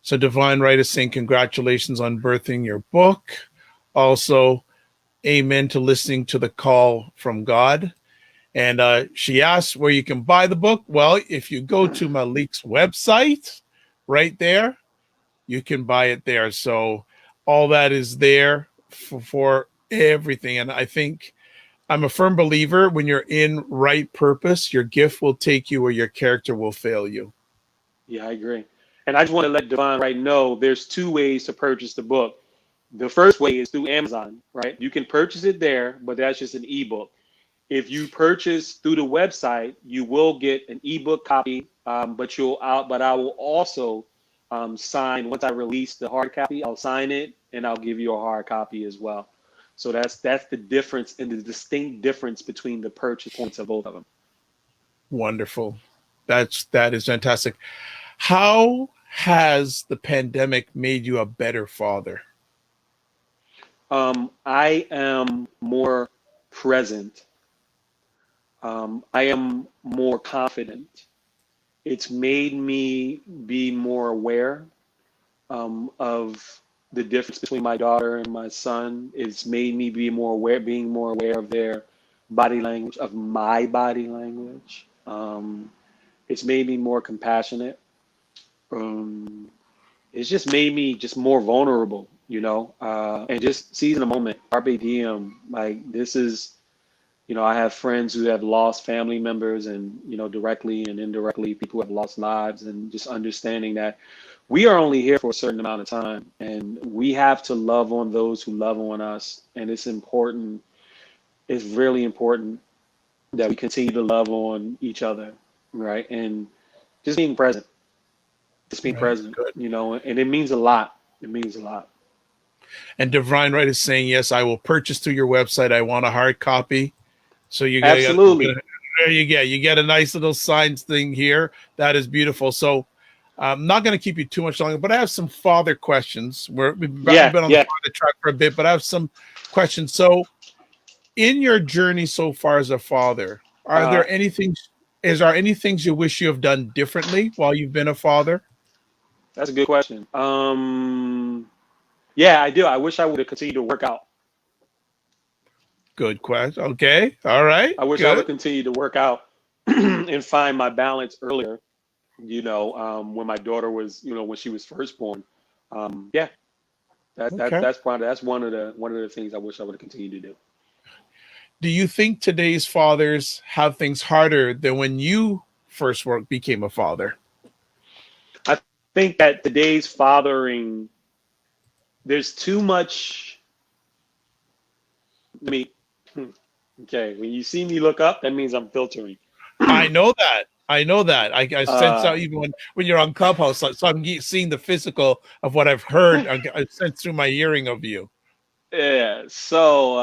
So Divine Right is saying congratulations on birthing your book. Also, amen to listening to the call from God. And she asks where you can buy the book. Well, if you go to Malik's website, right there, you can buy it there. So all that is there for everything. And I think I'm a firm believer when you're in right purpose, your gift will take you where your character will fail you. Yeah, I agree. And I just want to let Divine right know there's two ways to purchase the book. The first way is through Amazon, right? You can purchase it there, but that's just an ebook. If you purchase through the website, you will get an ebook copy, but I will also sign once I release the hard copy. I'll sign it and I'll give you a hard copy as well. So that's the difference and the distinct difference between the purchase points of both of them. Wonderful. That is fantastic. How has the pandemic made you a better father? I am more present. I am more confident. It's made me be more aware of the difference between my daughter and my son. It's made me be more aware, being more aware of their body language, of my body language. It's made me more compassionate. Um, it's just made me just more vulnerable, and just seizing the moment, carpe diem. Like this is, I have friends who have lost family members, and directly and indirectly, people who have lost lives, and just understanding that we are only here for a certain amount of time, and we have to love on those who love on us, and it's important. It's really important that we continue to love on each other, right? And just being present, Right. Good. and it means a lot. It means a lot. And Divine Right is saying, yes, I will purchase through your website. I want a hard copy. So Absolutely. you get a nice little signs thing here. That is beautiful. So I'm not going to keep you too much longer, but I have some father questions. We've been Yeah, on the yeah. father track for a bit, but I have some questions. So in your journey so far as a father, are Uh, there anything is there any things you wish you have done differently while you've been a father? that's a good question. Yeah, I do. I wish I would have continued to work out. Good question. Okay. All right. I wish I would Good. have continued to work out and find my balance earlier. When my daughter was, when she was first born. Yeah, Okay. that's one of the things I wish I would have continued to do. Do you think today's fathers have things harder than when you first became a father? I think that today's fathering, there's too much. Let me. Okay, when you see me look up, that means I'm filtering. I know that. I know that. I sense Uh, out even when you're on Clubhouse, so I'm seeing the physical of what I've heard. I sense through my hearing of you. yeah. So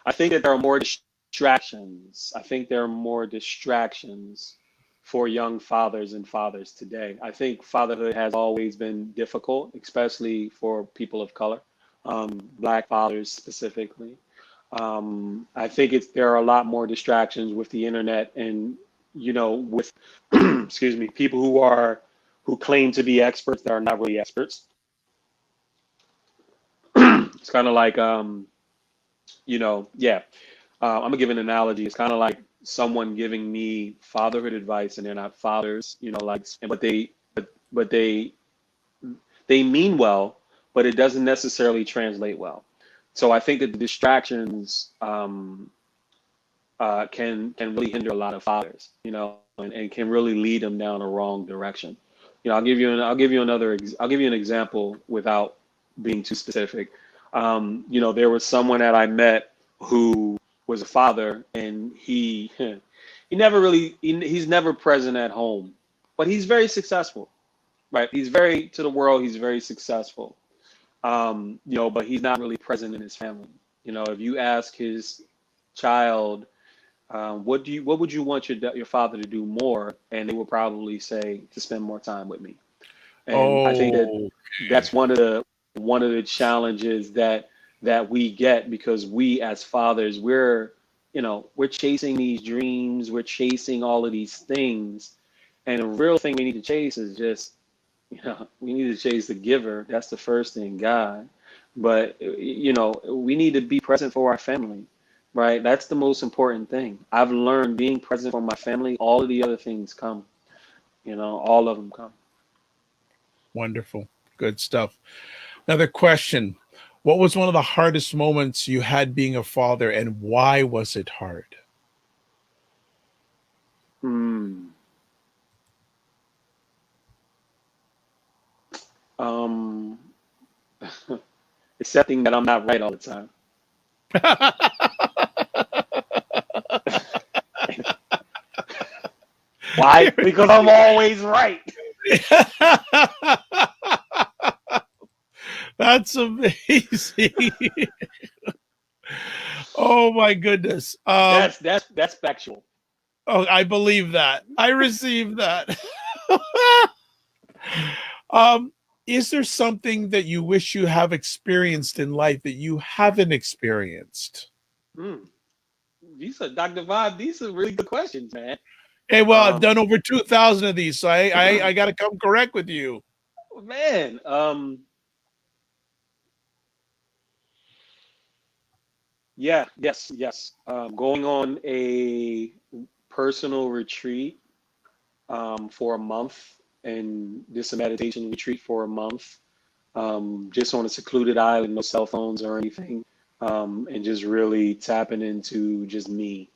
I think that there are more distractions. I think there are more distractions for young fathers and fathers today. I think fatherhood has always been difficult, especially for people of color, Black fathers specifically. I think there are a lot more distractions with the internet and with excuse me, people who claim to be experts that are not really experts. It's kind of like yeah. I'm gonna give an analogy. It's kind of like someone giving me fatherhood advice, and they're not fathers, but they mean well, but it doesn't necessarily translate well. So I think that the distractions can really hinder a lot of fathers, and can really lead them down a wrong direction. I'll give you an example without being too specific. There was someone that I met who was a father, and he never really he's never present at home, but he's very successful, right? He's very to the world. He's very successful, but he's not really present in his family. If you ask his child, what would you want your father to do more? And they will probably say to spend more time with me. And I think that Oh, that's one of the challenges that we get, because we as fathers, we're chasing these dreams, we're chasing all of these things, and the real thing we need to chase is just, we need to chase the giver. That's the first thing, God. But we need to be present for our family, right? That's the most important thing. I've learned being present for my family, all of the other things come, all of them come. wonderful. Good stuff. Another question. What was one of the hardest moments you had being a father, and why was it hard? Hmm. Um, Accepting that I'm not right all the time. Why? Because I'm always right. That's amazing. Oh my goodness. That's factual. Oh, I believe that. I received that. Is there something that you wish you have experienced in life that you haven't experienced? Hmm. These are Dr. Vibe. These are really good questions, man. Hey, well, I've Um, done over 2,000 of these, so I got to come correct with you. man. Yeah. Yes. Yes. Going on a personal retreat for a month, and just a meditation retreat for a month, just on a secluded island, no cell phones or anything, and just really tapping into just me.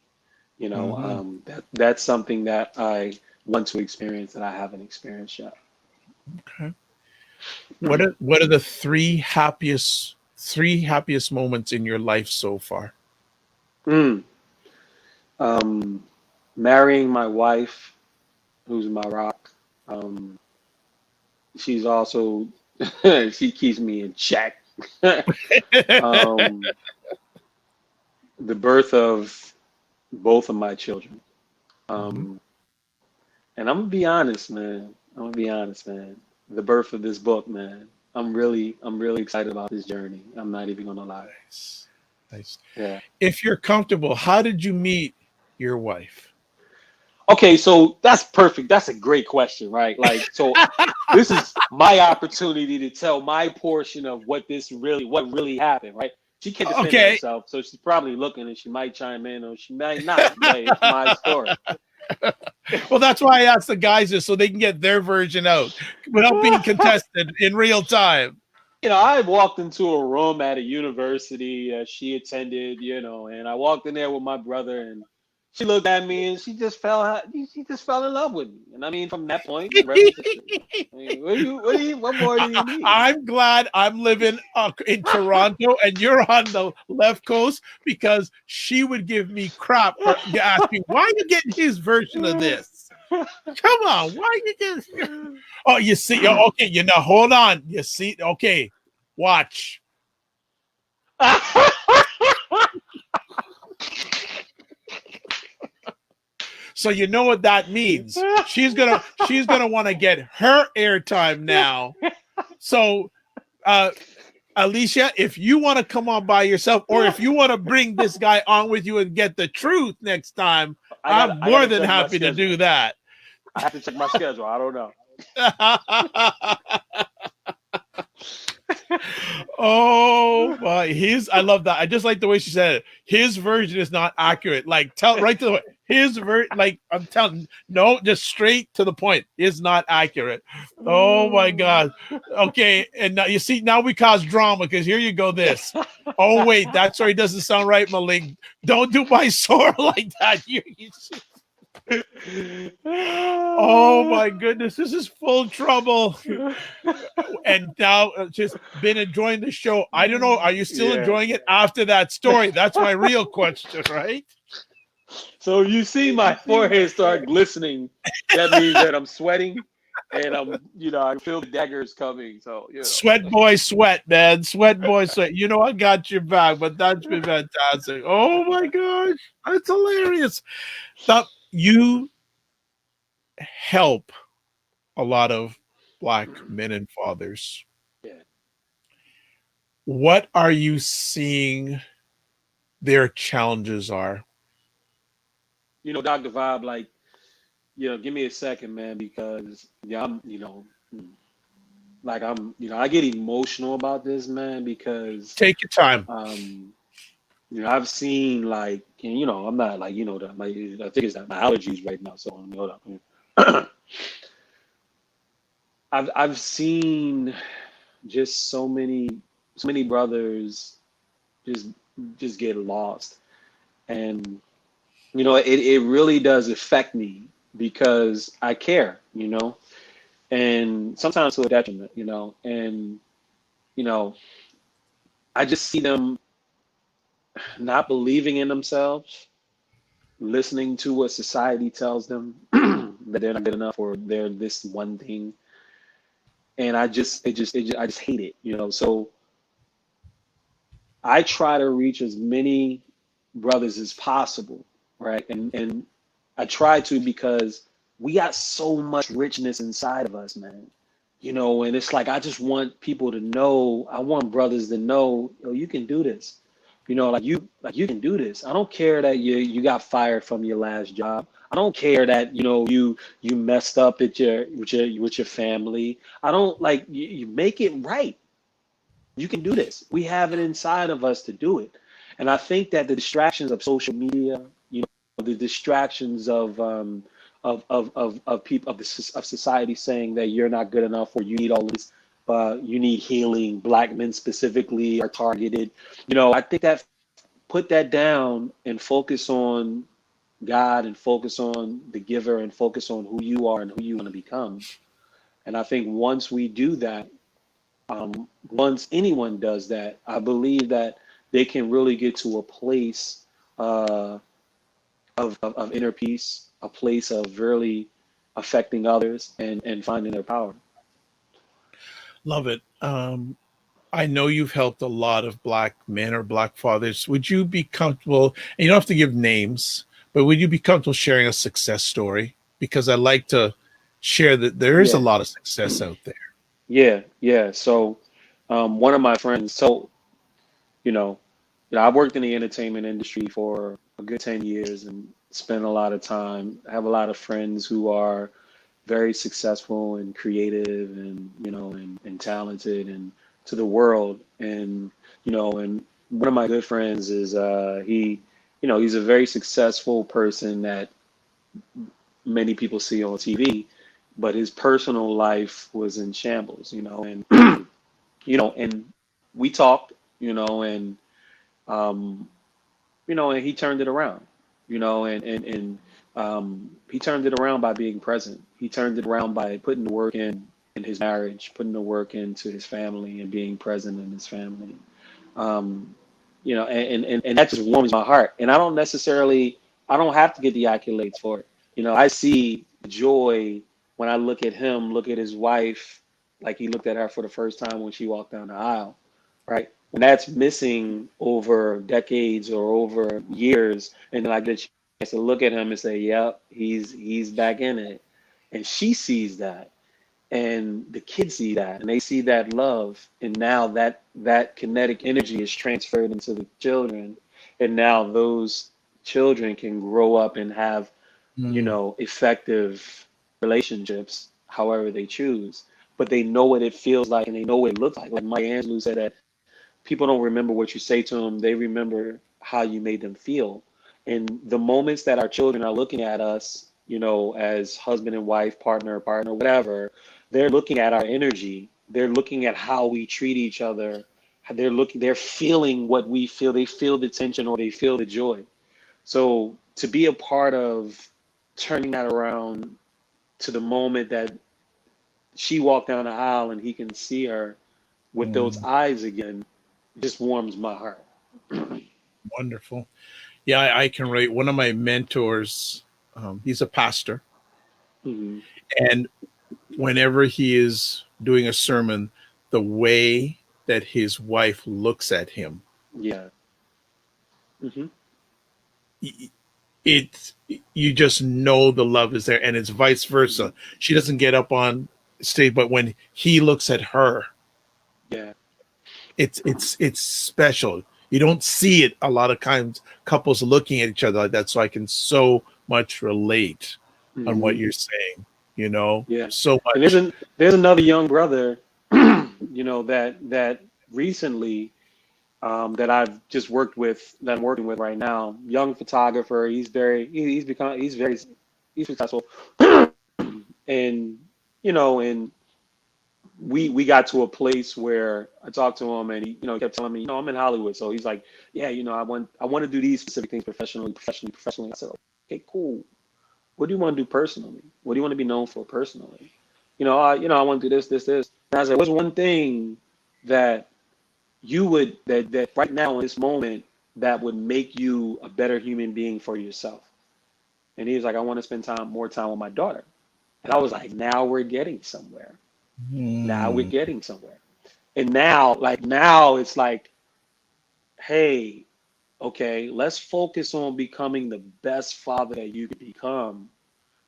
Hmm. That's something that I want to experience that I haven't experienced yet. Okay. What are the three happiest moments in your life so far? Mm. Um, Marrying my wife, who's my rock. Um, she's also she keeps me in check. um, the birth of both of my children. Mhm. Um, and I'm gonna be honest, man. I'm gonna be honest, man. The birth of this book, man. I'm really excited about this journey. I'm not even gonna lie. Nice. Nice. Yeah. If you're comfortable, how did you meet your wife? Okay, so that's perfect. That's a great question, right? Like, so this is my opportunity to tell my portion of what really happened, right? She can't defend Okay. herself, so she's probably looking and she might chime in or she might not. But it's my story. Well, that's why I asked the guys this so they can get their version out without being contested in real time. I walked into a room at a university she attended, and I walked in there with my brother, and she looked at me and she just fell in love with me. And I mean, from that point, the rest is history. I mean, what more do you need? I'm glad I'm living in Toronto and you're on the left coast because she would give me crap for asking why are you getting his version of this. Come on, why are you getting? Oh, you see, okay, hold on. You see, okay, watch. So you know what that means. She's gonna want to get her airtime now. So Alicia, if you want to come on by yourself, or if you want to bring this guy on with you and get the truth next time, I'm I more gotta than check my happy to do schedule. that. I have to check my schedule. I don't know. Oh my, I love that. I just like the way she said it. His version is not accurate. Like, tell right to the point. His like I'm telling, no, just straight to the point. Is not accurate. Oh my god. Okay, and now you see, now we cause drama because here you go. This. Oh wait, that story doesn't sound right, Malik. Don't do my sword like that. Oh my goodness, this is full trouble. And now just been enjoying the show. I don't know. Are you still Yeah. enjoying it after that story? That's my real question, right? So you see my forehead start glistening. That means that I'm sweating and I feel the daggers coming. So, Sweat boy, sweat, man. Sweat boy, sweat. I got your back, but that's been fantastic. Oh my gosh, that's hilarious. That you help a lot of Black men and fathers. yeah. What are you seeing their challenges are? Dr. Vibe, like, give me a second, man, because yeah, I get emotional about this, man, because Take your time. um, I've seen like, and I'm not like, I think it's that my allergies right now. So let me hold up. I've seen just so many brothers just get lost, and it really does affect me because I care, and sometimes to a detriment, and you know I just see them not believing in themselves, listening to what society tells them, that they're not good enough or they're this one thing. And I just hate it, you know. So I try to reach as many brothers as possible, right? And I try to because we got so much richness inside of us, man. You know, and it's like I just want people to know, I want brothers to know, yo, you can do this. You know, like you can do this. I don't care that you got fired from your last job. I don't care that, you know, you messed up at your family. I don't like you make it right. You can do this. We have it inside of us to do it. And I think that the distractions of social media, you know, the distractions of people of society saying that you're not good enough or you need all this, you need healing. Black men specifically are targeted. You know, I think that put that down and focus on God and focus on the giver and focus on who you are and who you want to become. And I think once we do that, once anyone does that, I believe that they can really get to a place uh, of inner peace, a place of really affecting others and finding their power. Love it. I know you've helped a lot of Black men or Black fathers. Would you be comfortable, and you don't have to give names, but would you be comfortable sharing a success story? Because I like to share that there is a Yeah, lot of success out there. yeah, yeah. So one of my friends, so you know, I worked in the entertainment industry for a good 10 years and spent a lot of time. I have a lot of friends who are very successful and creative and, you know, and talented and to the world. And, you know, and one of my good friends is you know, he's a very successful person that many people see on TV, but his personal life was in shambles, you know, and, you know, and we talked, you know, and, um, you know, and he turned it around, you know, and he turned it around by being present. He turned it around by putting the work in his marriage, putting the work into his family and being present in his family. Um, you know, and that just warms my heart. And I don't have to get the accolades for it. You know, I see joy when I look at him, look at his wife, like he looked at her for the first time when she walked down the aisle, right? When that's missing over decades or over years, and then I get a chance to look at him and say, "Yep, he's back in it," and she sees that, and the kids see that, and they see that love, and now that kinetic energy is transferred into the children, and now those children can grow up and have, you Mm, know, effective relationships, however they choose. But they know what it feels like, and they know what it looks like. Like Maya Angelou said that people don't remember what you say to them; they remember how you made them feel. And the moments that our children are looking at us, you know, as husband and wife, partner, whatever, they're looking at our energy. They're looking at how we treat each other. They're feeling what we feel. They feel the tension or they feel the joy. So to be a part of turning that around to the moment that she walked down the aisle and he can see her with those mm, eyes again, just warms my heart. wonderful. Yeah, I can relate. One of my mentors, he's a pastor, Hmm. and whenever he is doing a sermon, the way that his wife looks at him, Yeah. Hmm. it you just know the love is there, and it's vice versa. She doesn't get up on stage, but when he looks at her, Yeah. it's special. You don't see it a lot of times, couples looking at each other like that. So I can so much relate on what Hmm. you're saying, you know, Yeah. so And much. there's another young brother, you know, that recently that I've just worked with, that I'm working with right now. Young photographer. He's successful, and you know, and we got to a place where I talked to him and he, you know, kept telling me, you know, I'm in Hollywood. So he's like, yeah, you know, I want to do these specific things professionally. I said, okay, cool. What do you want to do personally? What do you want to be known for personally? I want to do this. And I said, what's one thing that you would, that right now in this moment, that would make you a better human being for yourself? And he was like, I want to spend more time with my daughter. And I was like, now we're getting somewhere. Now we're Mm. getting somewhere. And now it's like, hey, okay, let's focus on becoming the best father that you could become,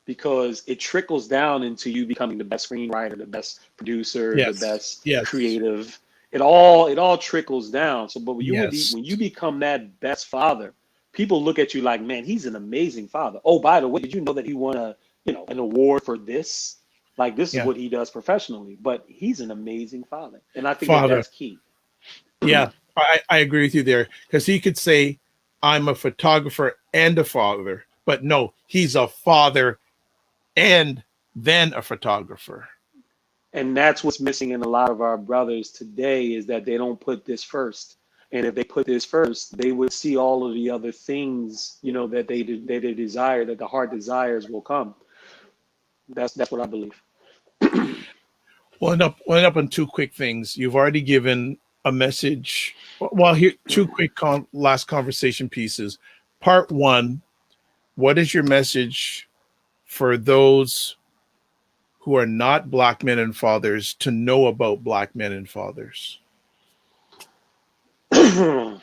because it trickles down into you becoming the best screenwriter, the best producer, the Yes. best Yes. creative. It all trickles down. So, but Yes. when you become that best father, people look at you like, man, he's an amazing father. Oh, by the way, did you know that he won an award for this? Like, this is Yeah. what he does professionally, but he's an amazing father, and I think that Father. that's key. Yeah. I agree with you there, because he could say, I'm a photographer and a father, but no, he's a father and then a photographer. And that's what's missing in a lot of our brothers today, is that they don't put this first. And if they put this first, they would see all of the other things, that they desire, that the heart desires will come. That's what I believe. We'll end up on two quick things. You've already given a message. Well, here, two quick last conversation pieces. Part one, what is your message for those who are not Black men and fathers to know about Black men and fathers? Hmm.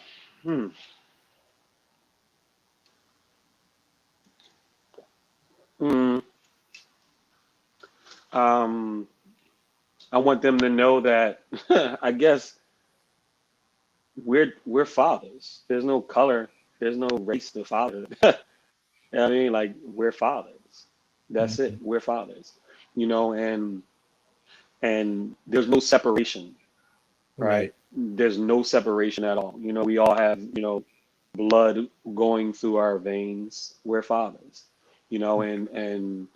Mm. Um, I want them to know that I guess we're fathers. There's no color, there's no race to father. You know what I mean? Like, we're fathers. That's it. Mhm. We're fathers. And there's no separation, right? Right. There's no separation at all. We all have, blood going through our veins. We're fathers, and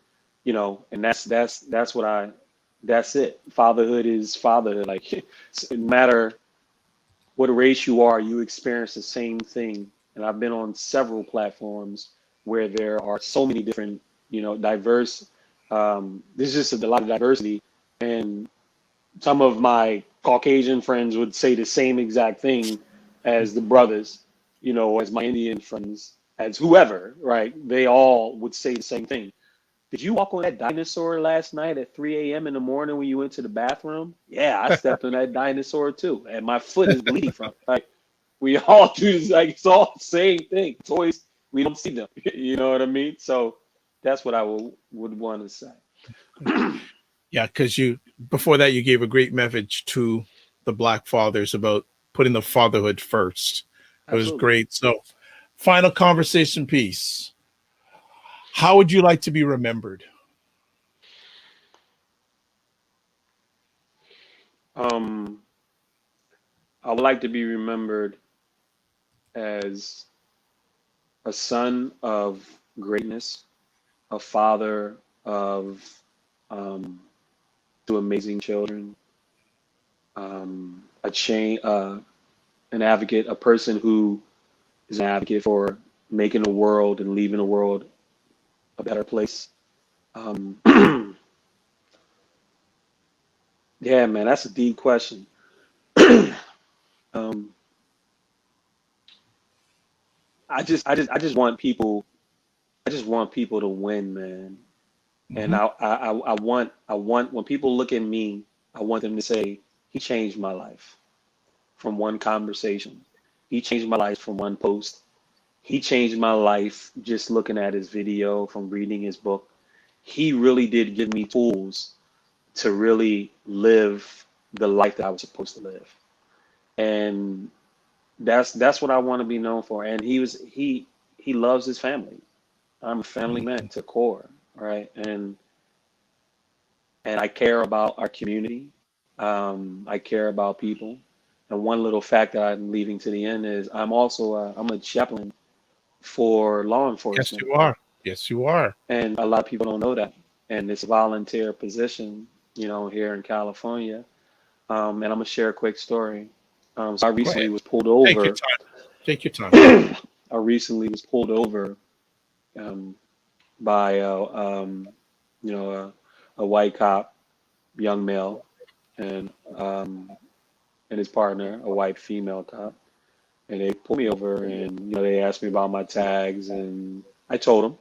that's it. Fatherhood is fatherhood. Like, no matter what race you are, you experience the same thing. And I've been on several platforms where there are so many different, diverse. There's just a lot of diversity, and some of my Caucasian friends would say the same exact thing as the brothers, as my Indian friends, as whoever, right? They all would say the same thing. Did you walk on that dinosaur last night at 3 a.m. in the morning when you went to the bathroom? Yeah, I stepped on that dinosaur too, and my foot is bleeding from it. Like, we all do this, like, it's all the same thing. Toys, we don't see them. You know what I mean? So that's what I would want to say. Yeah, because you before that you gave a great message to the Black fathers about putting the fatherhood first. It was Absolutely. great. So, final conversation piece. How would you like to be remembered? Um, I would like to be remembered as a son of greatness, a father of um, two amazing children, a an advocate, a person who is an advocate for making the world and leaving the world a better place. Um, yeah, man, that's a deep question. Um, I just want people to win, man. And Mm-hmm. I want when people look at me, I want them to say, he changed my life from one conversation. He changed my life from one post. He changed my life just looking at his video, from reading his book. He really did give me tools to really live the life that I was supposed to live. And that's what I want to be known for. And he loves his family. I'm a family man to core, right? And I care about our community. I care about people. And one little fact that I'm leaving to the end is I'm a chaplain for law Yes, enforcement, you are. Yes, you are. and a lot of people don't know that. And it's a volunteer position, here in California. And I'm gonna share a quick story. So I Go ahead. recently was pulled Take your over. time. Take your time. I recently was pulled over um, by a white cop, young male, and and his partner, a white female cop. And they pulled me over, and they asked me about my tags, and I told them.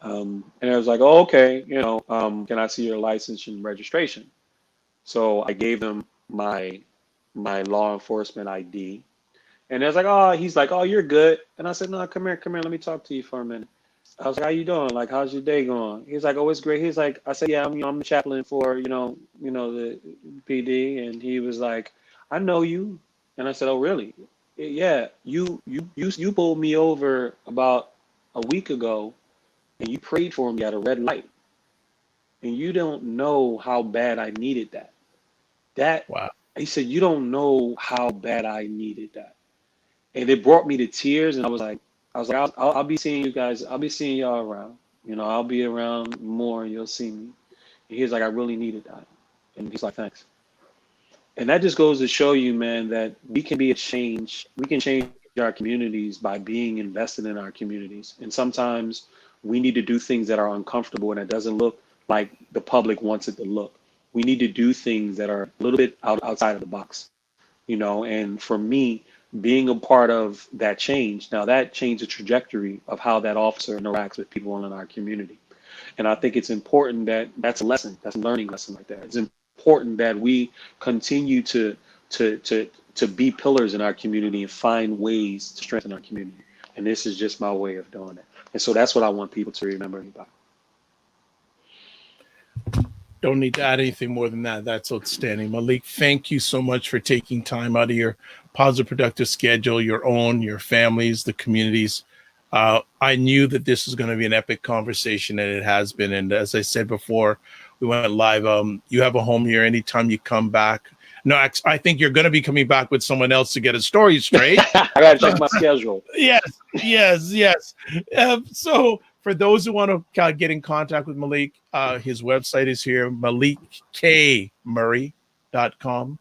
And I was like, oh, okay, can I see your license and registration? So I gave them my law enforcement ID. And I was like, oh, he's like, oh, you're good. And I said, no, come here, let me talk to you for a minute. I was like, how you doing? Like, how's your day going? He's like, oh, it's great. He's like, I said, yeah, I'm the chaplain for, the PD. And he was like, I know you. And I said, oh, really? Yeah, you pulled me over about a week ago and you prayed for me at a red light. And you don't know how bad I needed that. Wow. He said, you don't know how bad I needed that. And it brought me to tears. And I'll be seeing you guys. I'll be seeing y'all around. I'll be around more and you'll see me. And he's like, I really needed that. And he's like, thanks. And that just goes to show you, man, that we can be a change. We can change our communities by being invested in our communities. And sometimes we need to do things that are uncomfortable and it doesn't look like the public wants it to look. We need to do things that are a little bit outside of the box, and for me, being a part of that change, now that changed the trajectory of how that officer interacts with people in our community. And I think it's important that's a lesson, that's a learning lesson right there. It's important that we continue to be pillars in our community and find ways to strengthen our community. And this is just my way of doing it. And so that's what I want people to remember me by. Don't need to add anything more than that. That's outstanding. Malik, thank you so much for taking time out of your positive, productive schedule, your own, your families, the communities. I knew that this was going to be an epic conversation, and it has been. And as I said before, we went live. You have a home here anytime you come back. No, I think you're going to be coming back with someone else to get a story straight. I got to check my schedule. Yes. So for those who want to get in contact with Malik, his website is here, malikkmurray.com.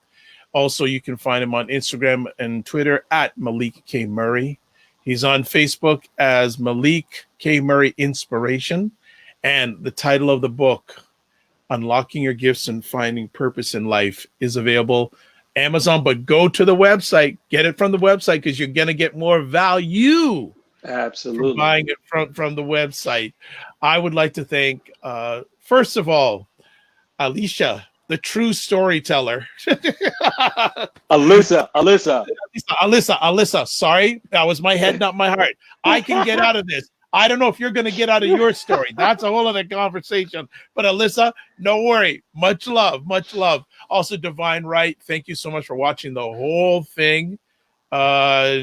Also, you can find him on Instagram and Twitter at Malik K Murray. He's on Facebook as Malik K Murray Inspiration. And the title of the book, Unlocking Your Gifts and Finding Purpose in Life, is available Amazon, but go to the website, get it from the website, because you're going to get more value. Absolutely. For buying it from the website. I would like to thank, first of all, Alicia, the true storyteller. Alyssa. Sorry, that was my head, not my heart. I can get out of this. I don't know if you're going to get out of your story. That's a whole other conversation. But Alyssa, no worry. Much love. Also, Divine Right, thank you so much for watching the whole thing.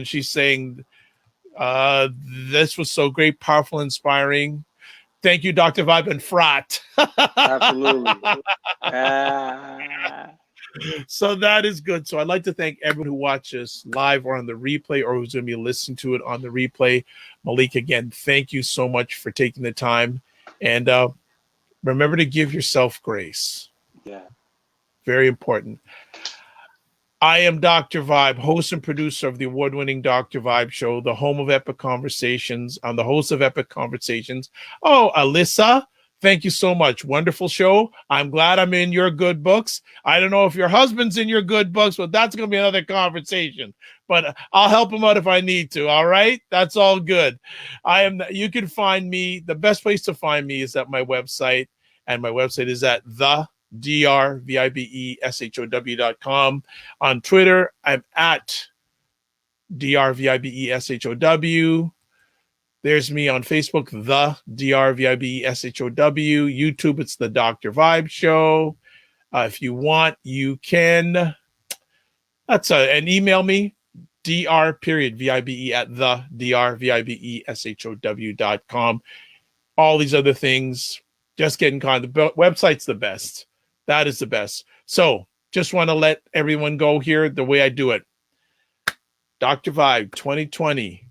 She's saying, this was so great, powerful, inspiring. Thank you, Dr. Vibe and Frat. Absolutely. So that is good. So I'd like to thank everyone who watches live or on the replay or who's going to be listening to it on the replay. Malik, again, thank you so much for taking the time. And remember to give yourself grace. Yeah. Very important. I am Dr. Vibe, host and producer of the award-winning Dr. Vibe Show, the home of Epic Conversations. I'm the host of Epic Conversations. Oh, Alyssa, thank you so much. Wonderful show. I'm glad I'm in your good books. I don't know if your husband's in your good books, but that's going to be another conversation. But I'll help him out if I need to, all right? That's all good. You can find me. The best place to find me is at my website, and my website is at drvibeshow.com. On Twitter, I'm at drvibeshow. There's me on Facebook, the drvibeshow. YouTube, it's the Dr. Vibe Show. If you want, you can. And email me, dr.vibe at the drvibeshow.com. All these other things, just get in contact. The website's the best. That is the best. So just want to let everyone go here the way I do it. Dr. Vibe 2020,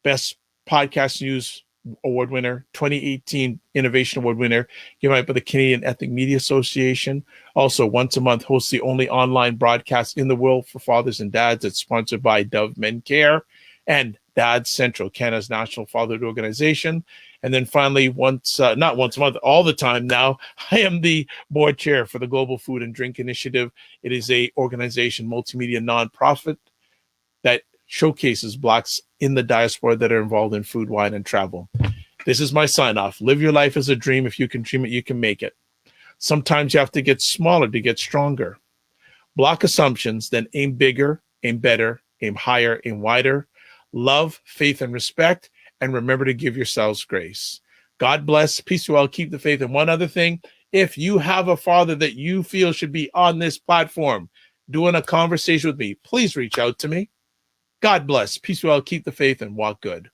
Best Podcast News Award winner, 2018 Innovation Award winner, given out by the Canadian Ethnic Media Association. Also, once a month, hosts the only online broadcast in the world for fathers and dads. It's sponsored by Dove Men Care and Dad Central, Canada's national fatherhood organization. And then finally, not once a month, all the time now, I am the board chair for the Global Food and Drink Initiative. It is a organization, multimedia nonprofit that showcases Blacks in the diaspora that are involved in food, wine, and travel. This is my sign off. Live your life as a dream. If you can dream it, you can make it. Sometimes you have to get smaller to get stronger. Block assumptions, then aim bigger, aim better, aim higher, aim wider. Love, faith, and respect. And remember to give yourselves grace. God bless. Peace to all. Keep the faith. And one other thing, if you have a father that you feel should be on this platform doing a conversation with me, please reach out to me. God bless. Peace to all. Keep the faith and walk good.